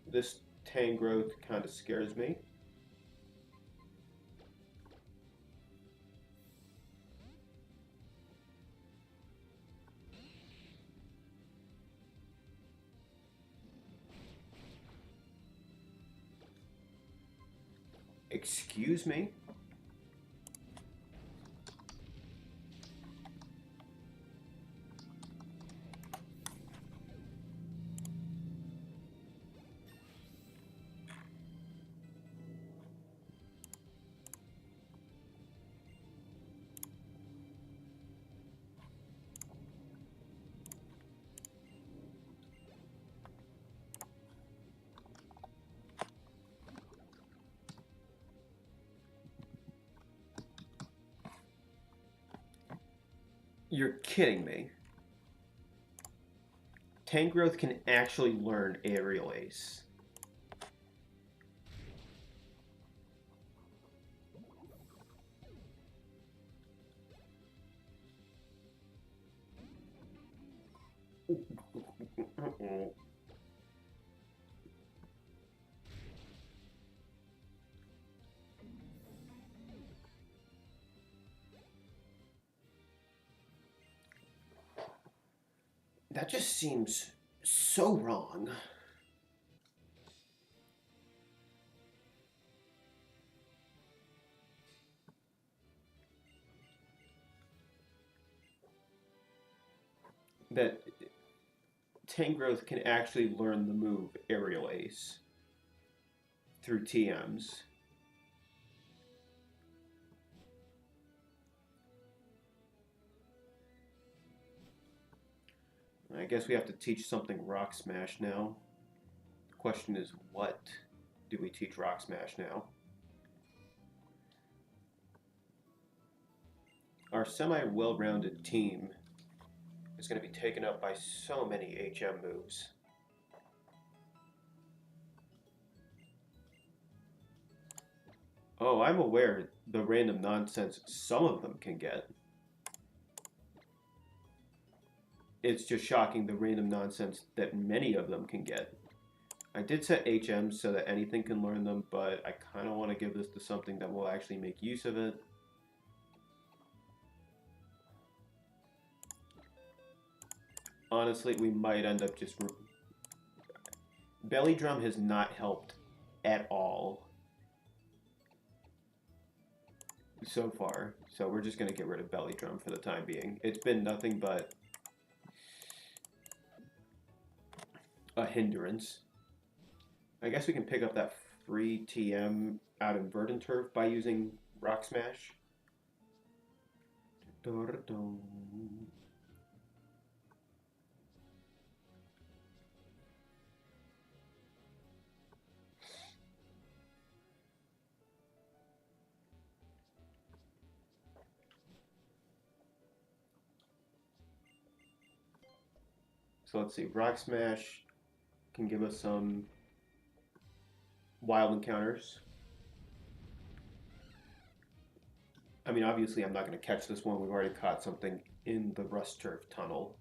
This tang growth kind of scares me. Excuse me? You're kidding me. Tank growth can actually learn aerial ace. That just seems so wrong. That tank growth can actually learn the move aerial ace through TMs. I guess we have to teach something Rock Smash now. The question is, what do we teach Rock Smash now? Our semi-well-rounded team is going to be taken up by so many HM moves. Oh, I'm aware the random nonsense some of them can get. It's just shocking the random nonsense that many of them can get. I did set HMs so that anything can learn them, but I kind of want to give this to something that will actually make use of it. Honestly, we might end up just... Belly Drum has not helped at all so far, so we're just going to get rid of Belly Drum for the time being. It's been nothing but a hindrance. I guess we can pick up that free TM out in Verdant Turf by using Rock Smash. So let's see, Rock Smash can give us some wild encounters. I mean, obviously I'm not going to catch this one. We've already caught something in the Rust Turf tunnel.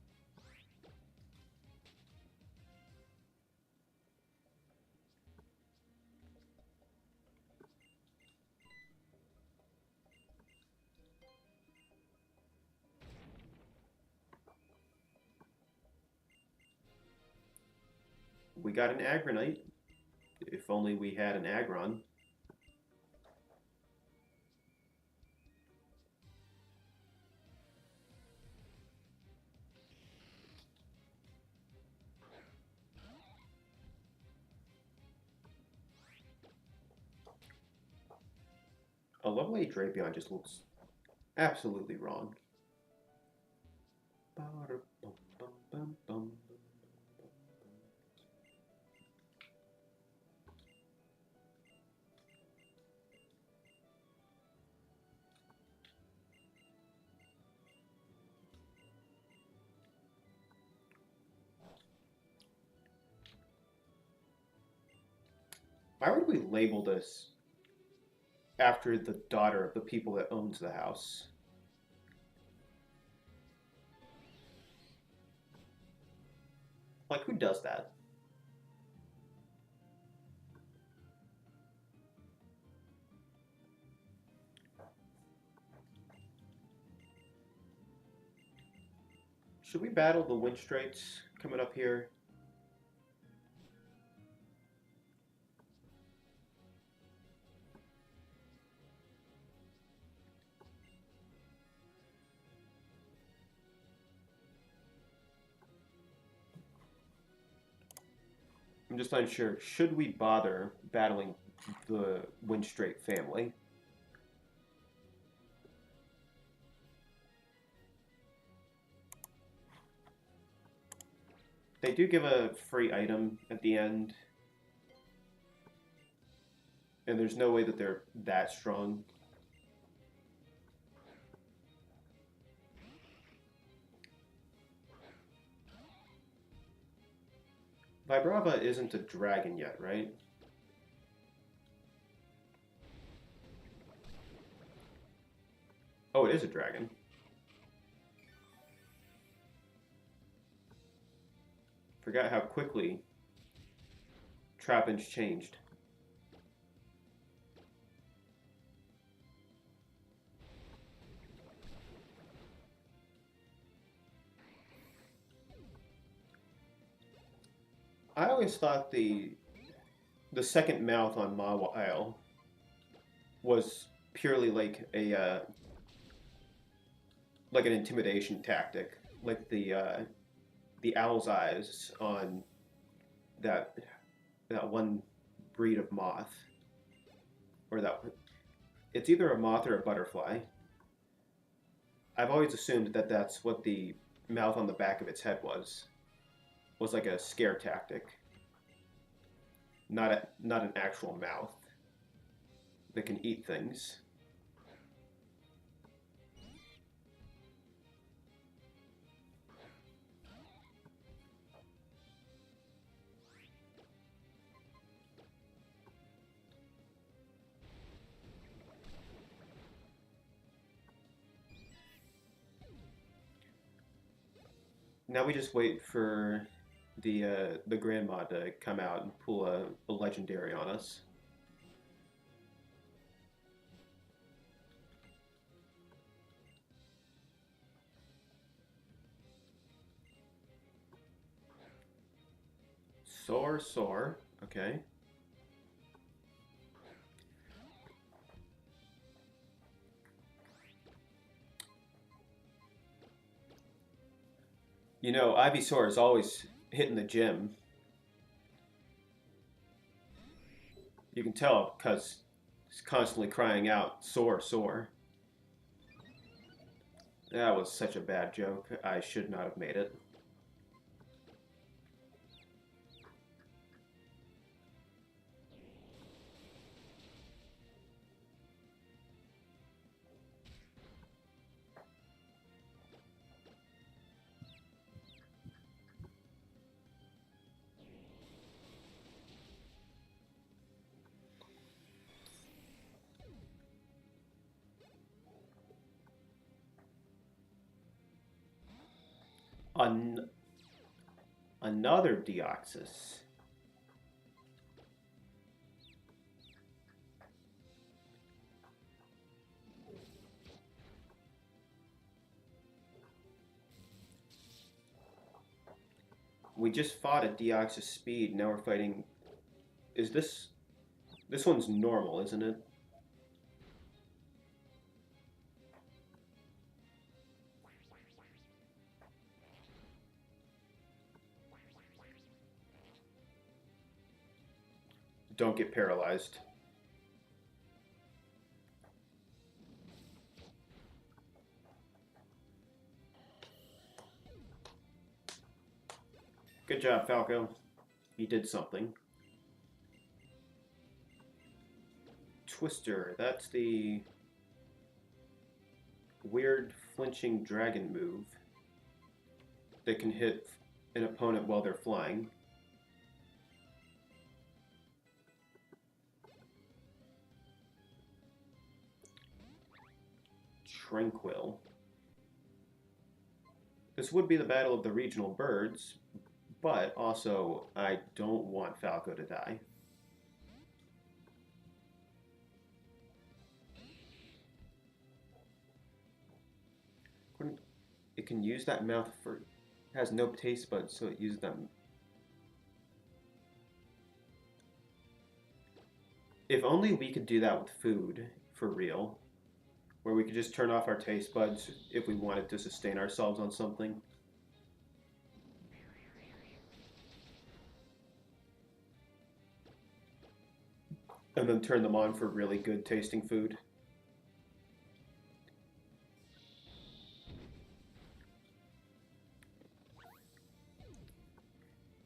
We got an Agronite. If only we had an Aggron. A level 8 Drapion just looks absolutely wrong. Why would we label this after the daughter of the people that owns the house? Like, who does that? Should we battle the wind straits coming up here? I'm just unsure. Should we bother battling the wind strait family? They do give a free item at the end. And there's no way that they're that strong. Vibrava isn't a dragon yet, right? Oh, it is a dragon. Forgot how quickly trappings changed. I always thought the second mouth on Mawile was purely like an intimidation tactic, like the owl's eyes on that that one breed of moth, or that it's either a moth or a butterfly. I've always assumed that that's what the mouth on the back of its head was like a scare tactic, not an actual mouth that can eat things. Now we just wait for the grandma to come out and pull a legendary on us. Soar. Okay. You know, Ivysaur is always hitting the gym. You can tell because he's constantly crying out, soar. That was such a bad joke. I should not have made it. An Another Deoxys. We just fought a Deoxys speed. Now we're fighting. Is this one's normal, isn't it? Don't get paralyzed. Good job, Falco. You did something. Twister. That's the weird flinching dragon move that can hit an opponent while they're flying. Tranquil. This would be the battle of the regional birds, but also I don't want Falco to die. It can use that mouth for has no taste buds, so it uses them. If only we could do that with food for real, where we could just turn off our taste buds if we wanted to sustain ourselves on something. And then turn them on for really good tasting food.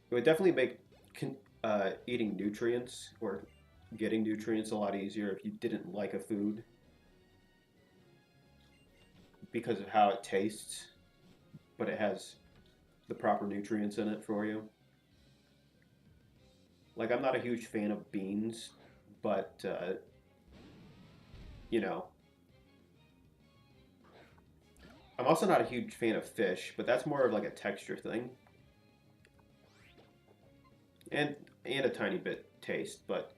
It would definitely make eating nutrients or getting nutrients a lot easier if you didn't like a food because of how it tastes, but it has the proper nutrients in it for you. Like, I'm not a huge fan of beans, but, you know, I'm also not a huge fan of fish, but that's more of like a texture thing. And, and a tiny bit taste, but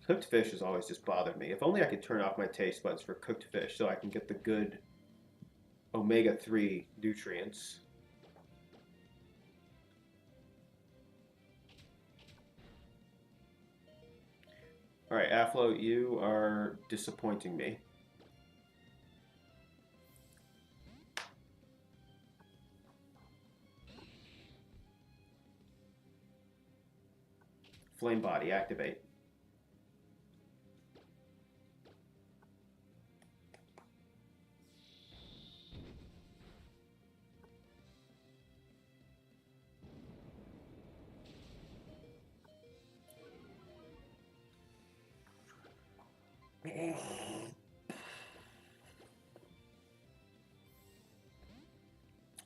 cooked fish has always just bothered me. If only I could turn off my taste buds for cooked fish so I can get the good omega-3 nutrients. All right, Aflo, you are disappointing me. Flame body, activate.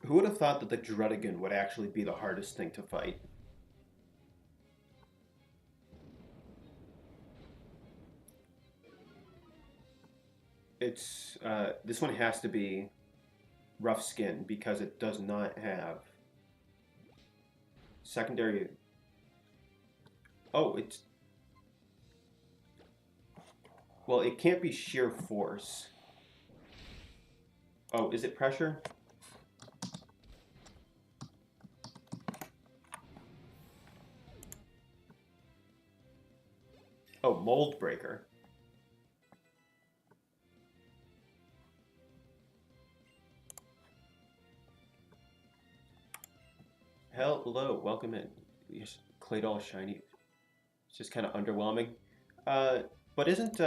Who would have thought that the Druddigan would actually be the hardest thing to fight? It's this one has to be rough skin because it does not have secondary. Oh, it's well, it can't be sheer force. Oh, is it pressure? Oh, mold breaker. Hello, welcome in. Yes, Claydol shiny. It's just kind of underwhelming. Uh, but isn't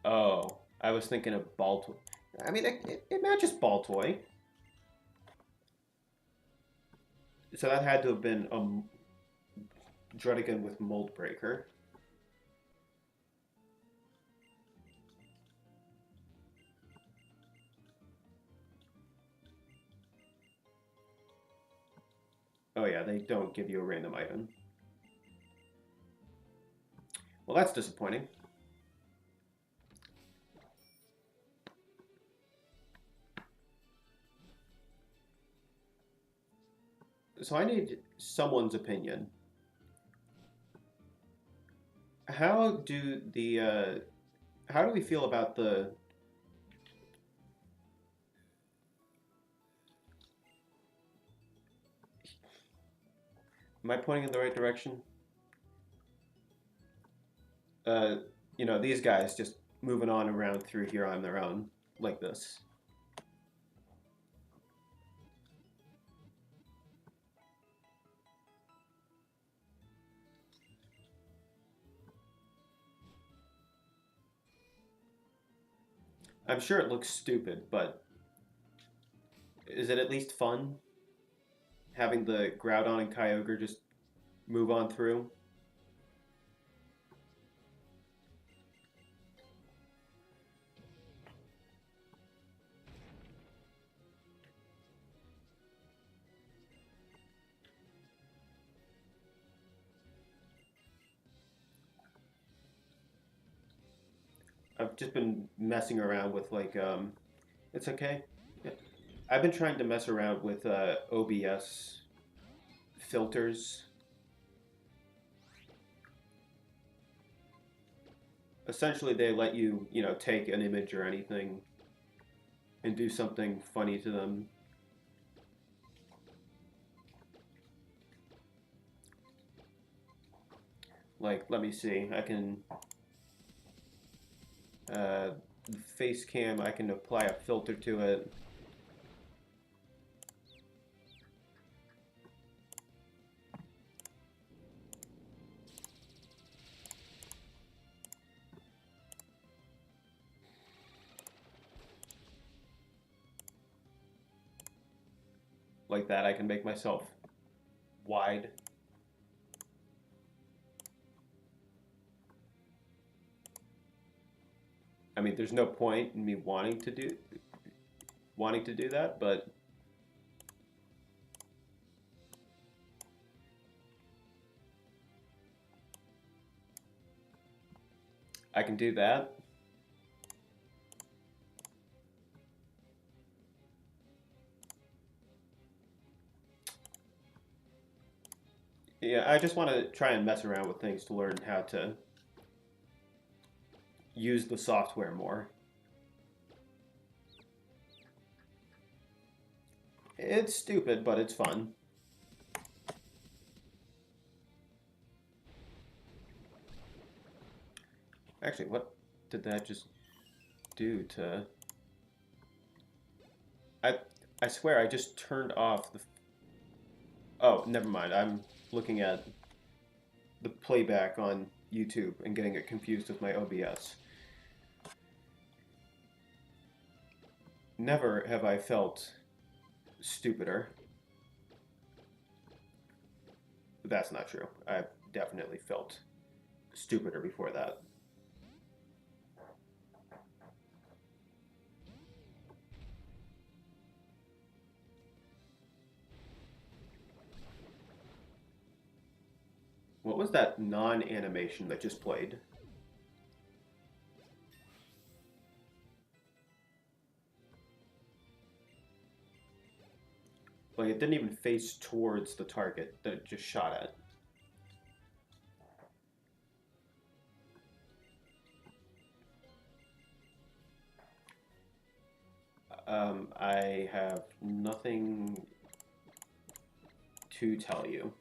Oh, I was thinking of Baltoy. I mean, it matches Baltoy. So that had to have been Druddigan with Mold Breaker. Oh yeah, they don't give you a random item. Well, that's disappointing. So I need someone's opinion. How do the how do we feel about the Am I pointing in the right direction? Uh, you know, these guys just moving on around through here on their own like this. I'm sure it looks stupid, but is it at least fun having the Groudon and Kyogre just move on through? I've just been messing around with like it's okay. I've been trying to mess around with OBS filters. Essentially, they let you, take an image or anything and do something funny to them. Like, let me see. I can face cam. I can apply a filter to it. Like that, I can make myself wide. I mean, there's no point in me wanting to do that, but I can do that. Yeah, I just want to try and mess around with things to learn how to use the software more. It's stupid, but it's fun. Actually, what did that just do to... I swear I just turned off the... Oh, never mind. I'm looking at the playback on YouTube and getting it confused with my OBS. Never have I felt stupider. That's not true. I've definitely felt stupider before that. What was that non-animation that just played? Like, it didn't even face towards the target that it just shot at. I have nothing to tell you.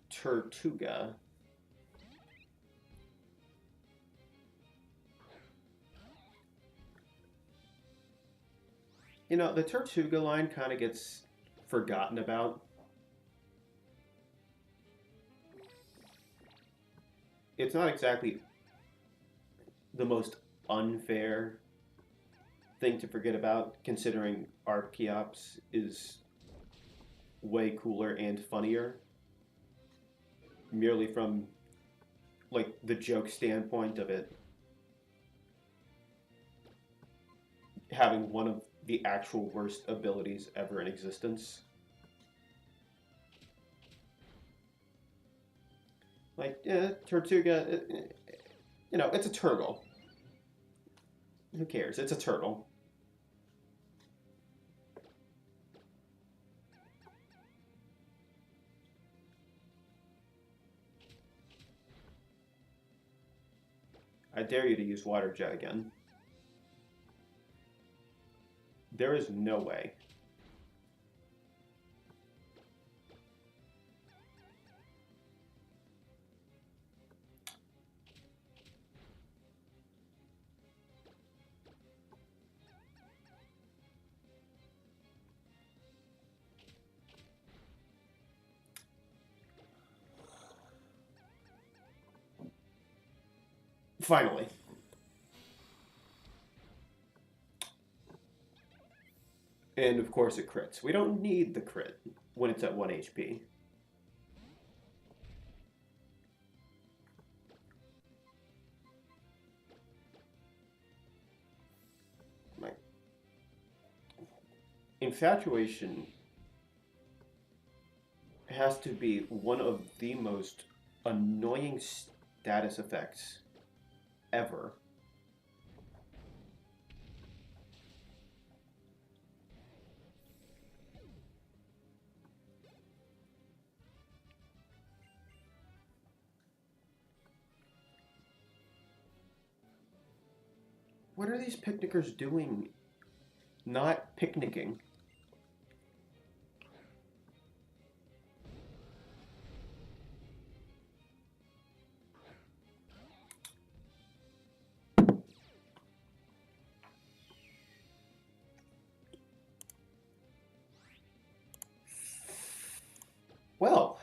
Tortuga. The Tortuga line kind of gets forgotten about. It's not exactly the most unfair thing to forget about, considering Archeops is way cooler and funnier, merely from like the joke standpoint of it having one of the actual worst abilities ever in existence. Like, Tortuga, it's a turtle. Who cares? It's a turtle. I dare you to use water jet again. There is no way. Finally. And of course it crits. We don't need the crit when it's at 1 HP. Like, infatuation has to be one of the most annoying status effects ever. What are these picnickers doing? Not picnicking. Well,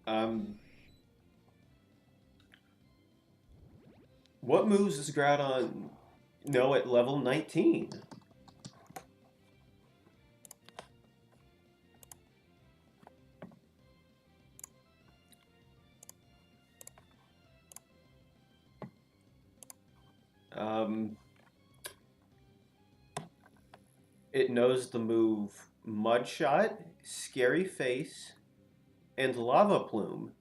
um, what moves does Groudon know at level 19? Um, it knows the move Mud Shot, Scary Face, and Lava Plume.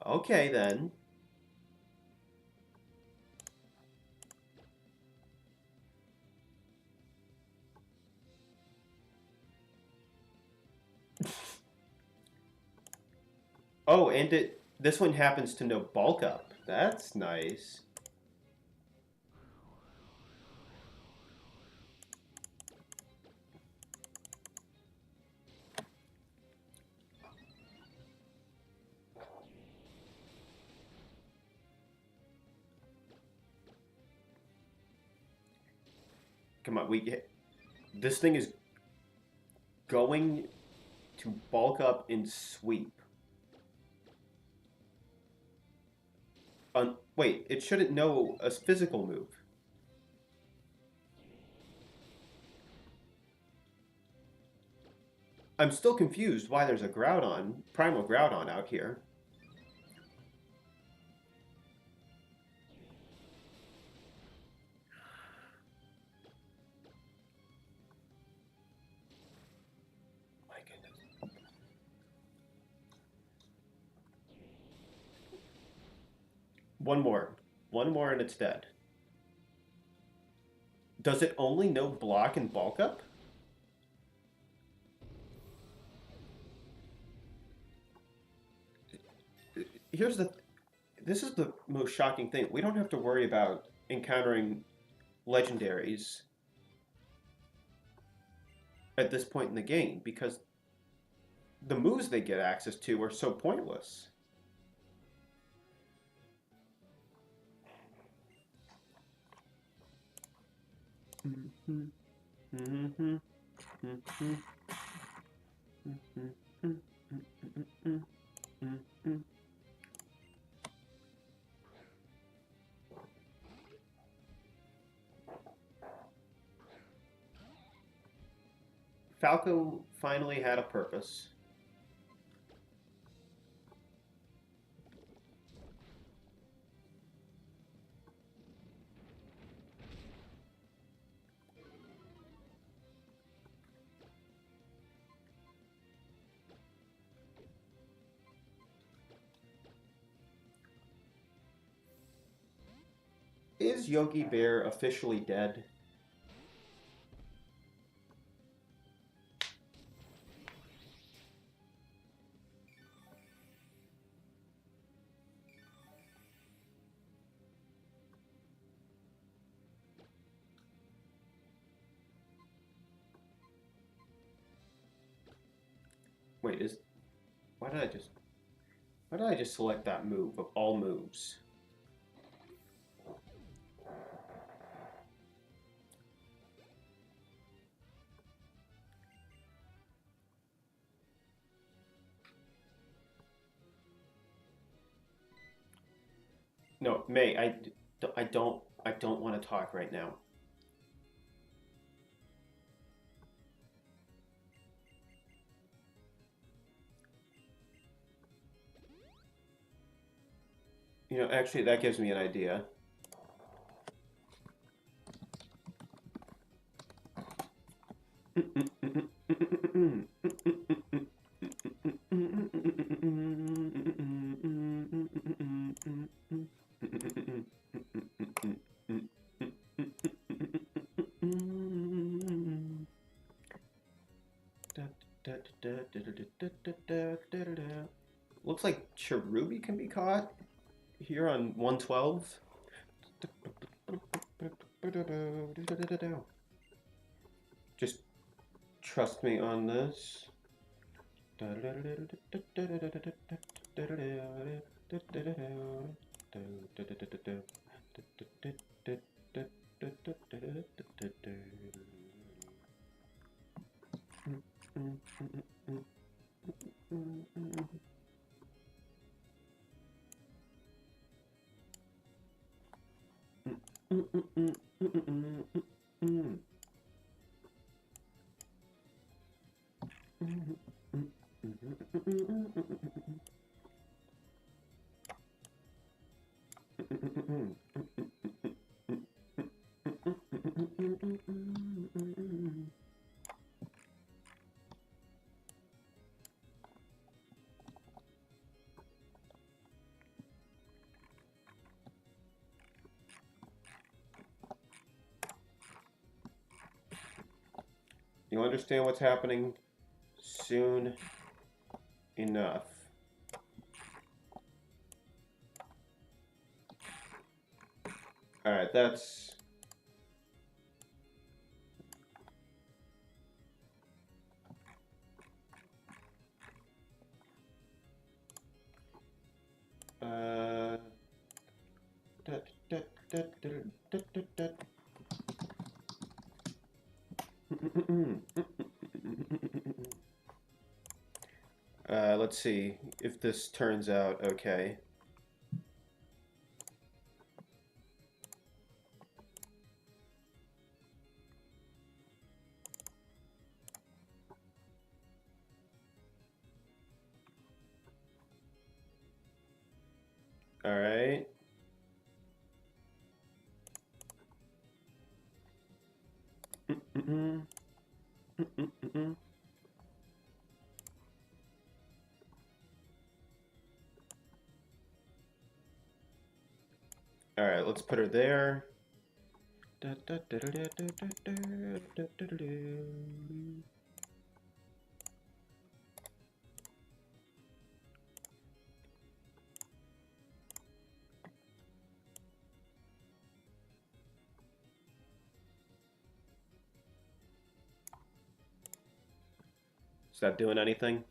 Okay, then. Oh, and this one happens to know Bulk Up. That's nice. Come on, this thing is going to Bulk Up and Sweep. Wait, it shouldn't know a physical move. I'm still confused why there's a Groudon, Primal Groudon out here. My goodness. One more. One more and it's dead. Does it only know Block and Bulk Up? Here's the... This is the most shocking thing. We don't have to worry about encountering legendaries at this point in the game because the moves they get access to are so pointless. Falco finally had a purpose. Is Yogi Bear officially dead? Wait, why did I just select that move of all moves? No, May, I don't want to talk right now. You know, actually, that gives me an idea. Looks like Cherubi can be caught here on 112. Just trust me on this. You'll understand what's happening soon enough. Alright, that's... let's see if this turns out okay. All right. All right, let's put her there. Is that doing anything?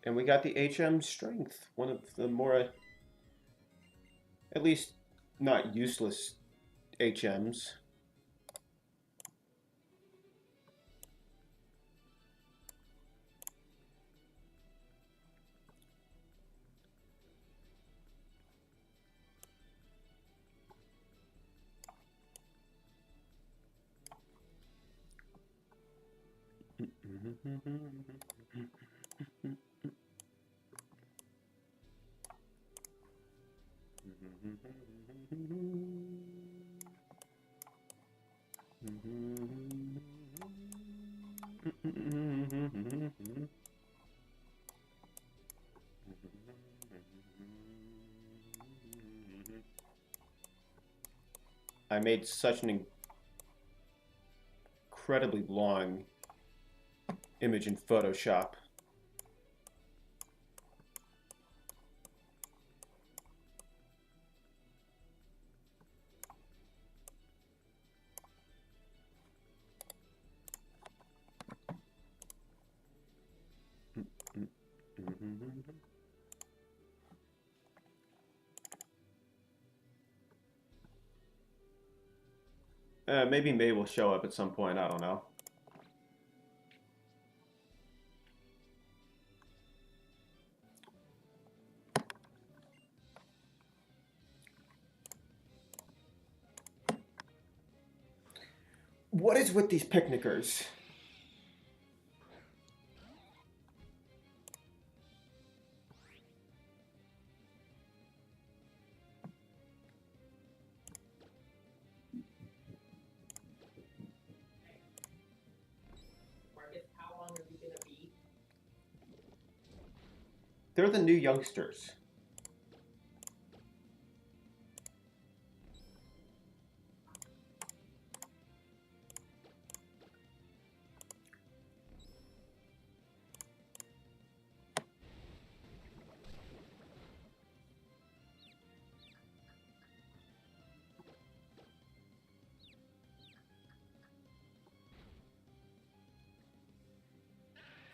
And we got the HM strength, one of the more, at least not useless HMs. I made such an incredibly long image in Photoshop. Maybe May will show up at some point, I don't know. What is with these picnickers? Marcus, how long are we gonna be? They're the new youngsters.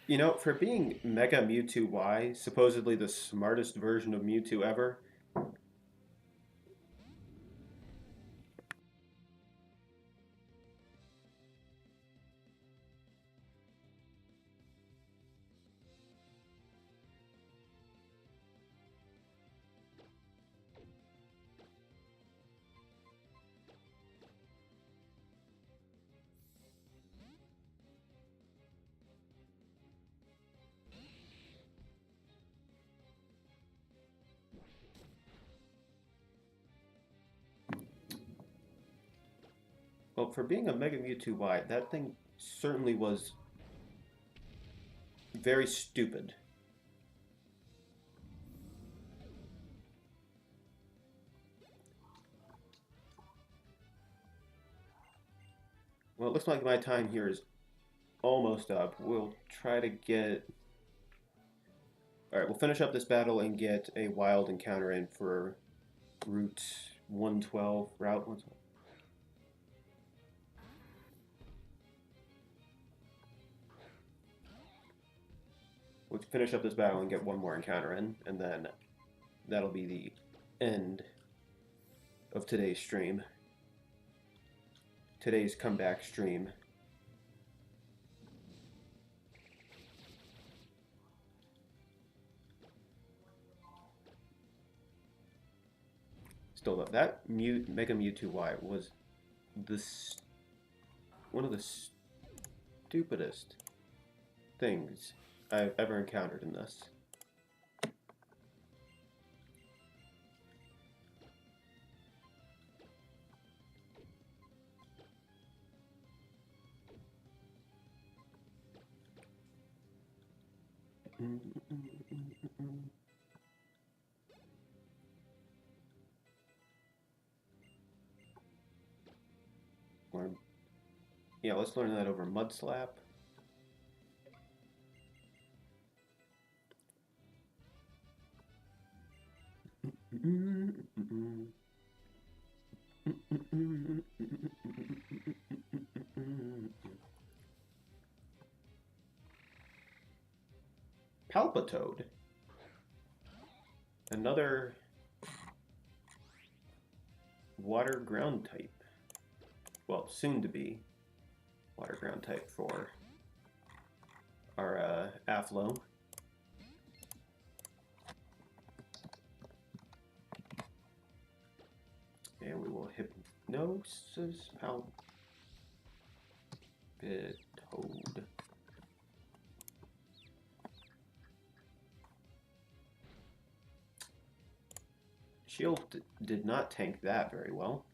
You know, for being Mega Mewtwo Y, supposedly the smartest version of Mewtwo ever, well, for being a Mega Mewtwo Y, that thing certainly was very stupid. Well, it looks like my time here is almost up. We'll try to get... Alright, we'll finish up this battle and get a wild encounter in for Route 112, Route 112. We'll finish up this battle and get one more encounter in, and then that'll be the end of today's stream. Today's comeback stream. Still though, that Mega Mewtwo Y was one of the stupidest things I've ever encountered in this. Yeah, let's learn that over Mud Slap. Palpitoad. Another water ground type. Well, soon to be water ground type for our Afflo. And we will Hypnosis Palpitoad. Shield did not tank that very well.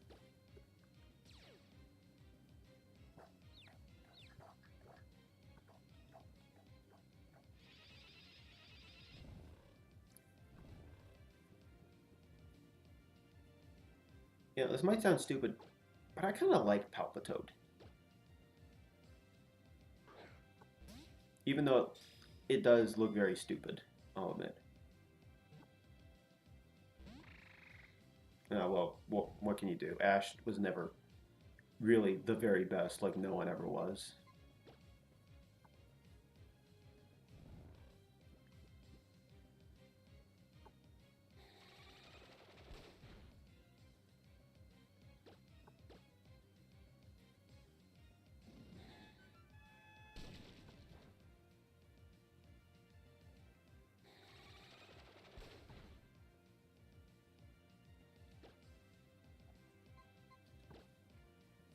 Yeah, this might sound stupid, but I kind of like Palpitoad. Even though it does look very stupid, I'll admit. Well, what can you do? Ash was never really the very best, like no one ever was.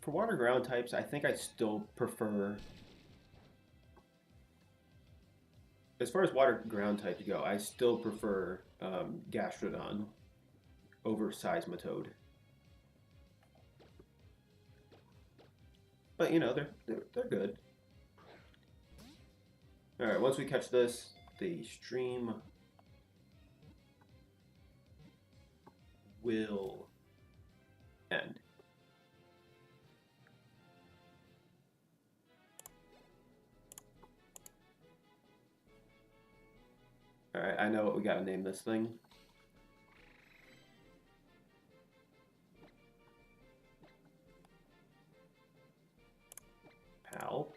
For water ground types, I think I still prefer... As far as water ground types go, I still prefer Gastrodon over Seismitoad. But you know, they're good. All right, once we catch this, the stream will end. Alright, I know what we gotta name this thing. Palpatine.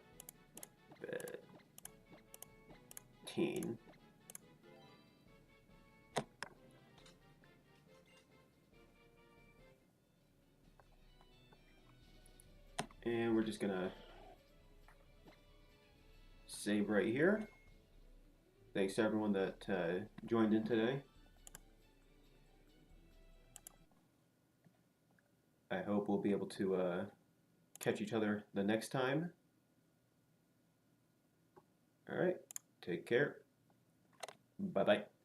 And we're just gonna save right here. Thanks to everyone that joined in today. I hope we'll be able to catch each other the next time. All right, take care. Bye-bye.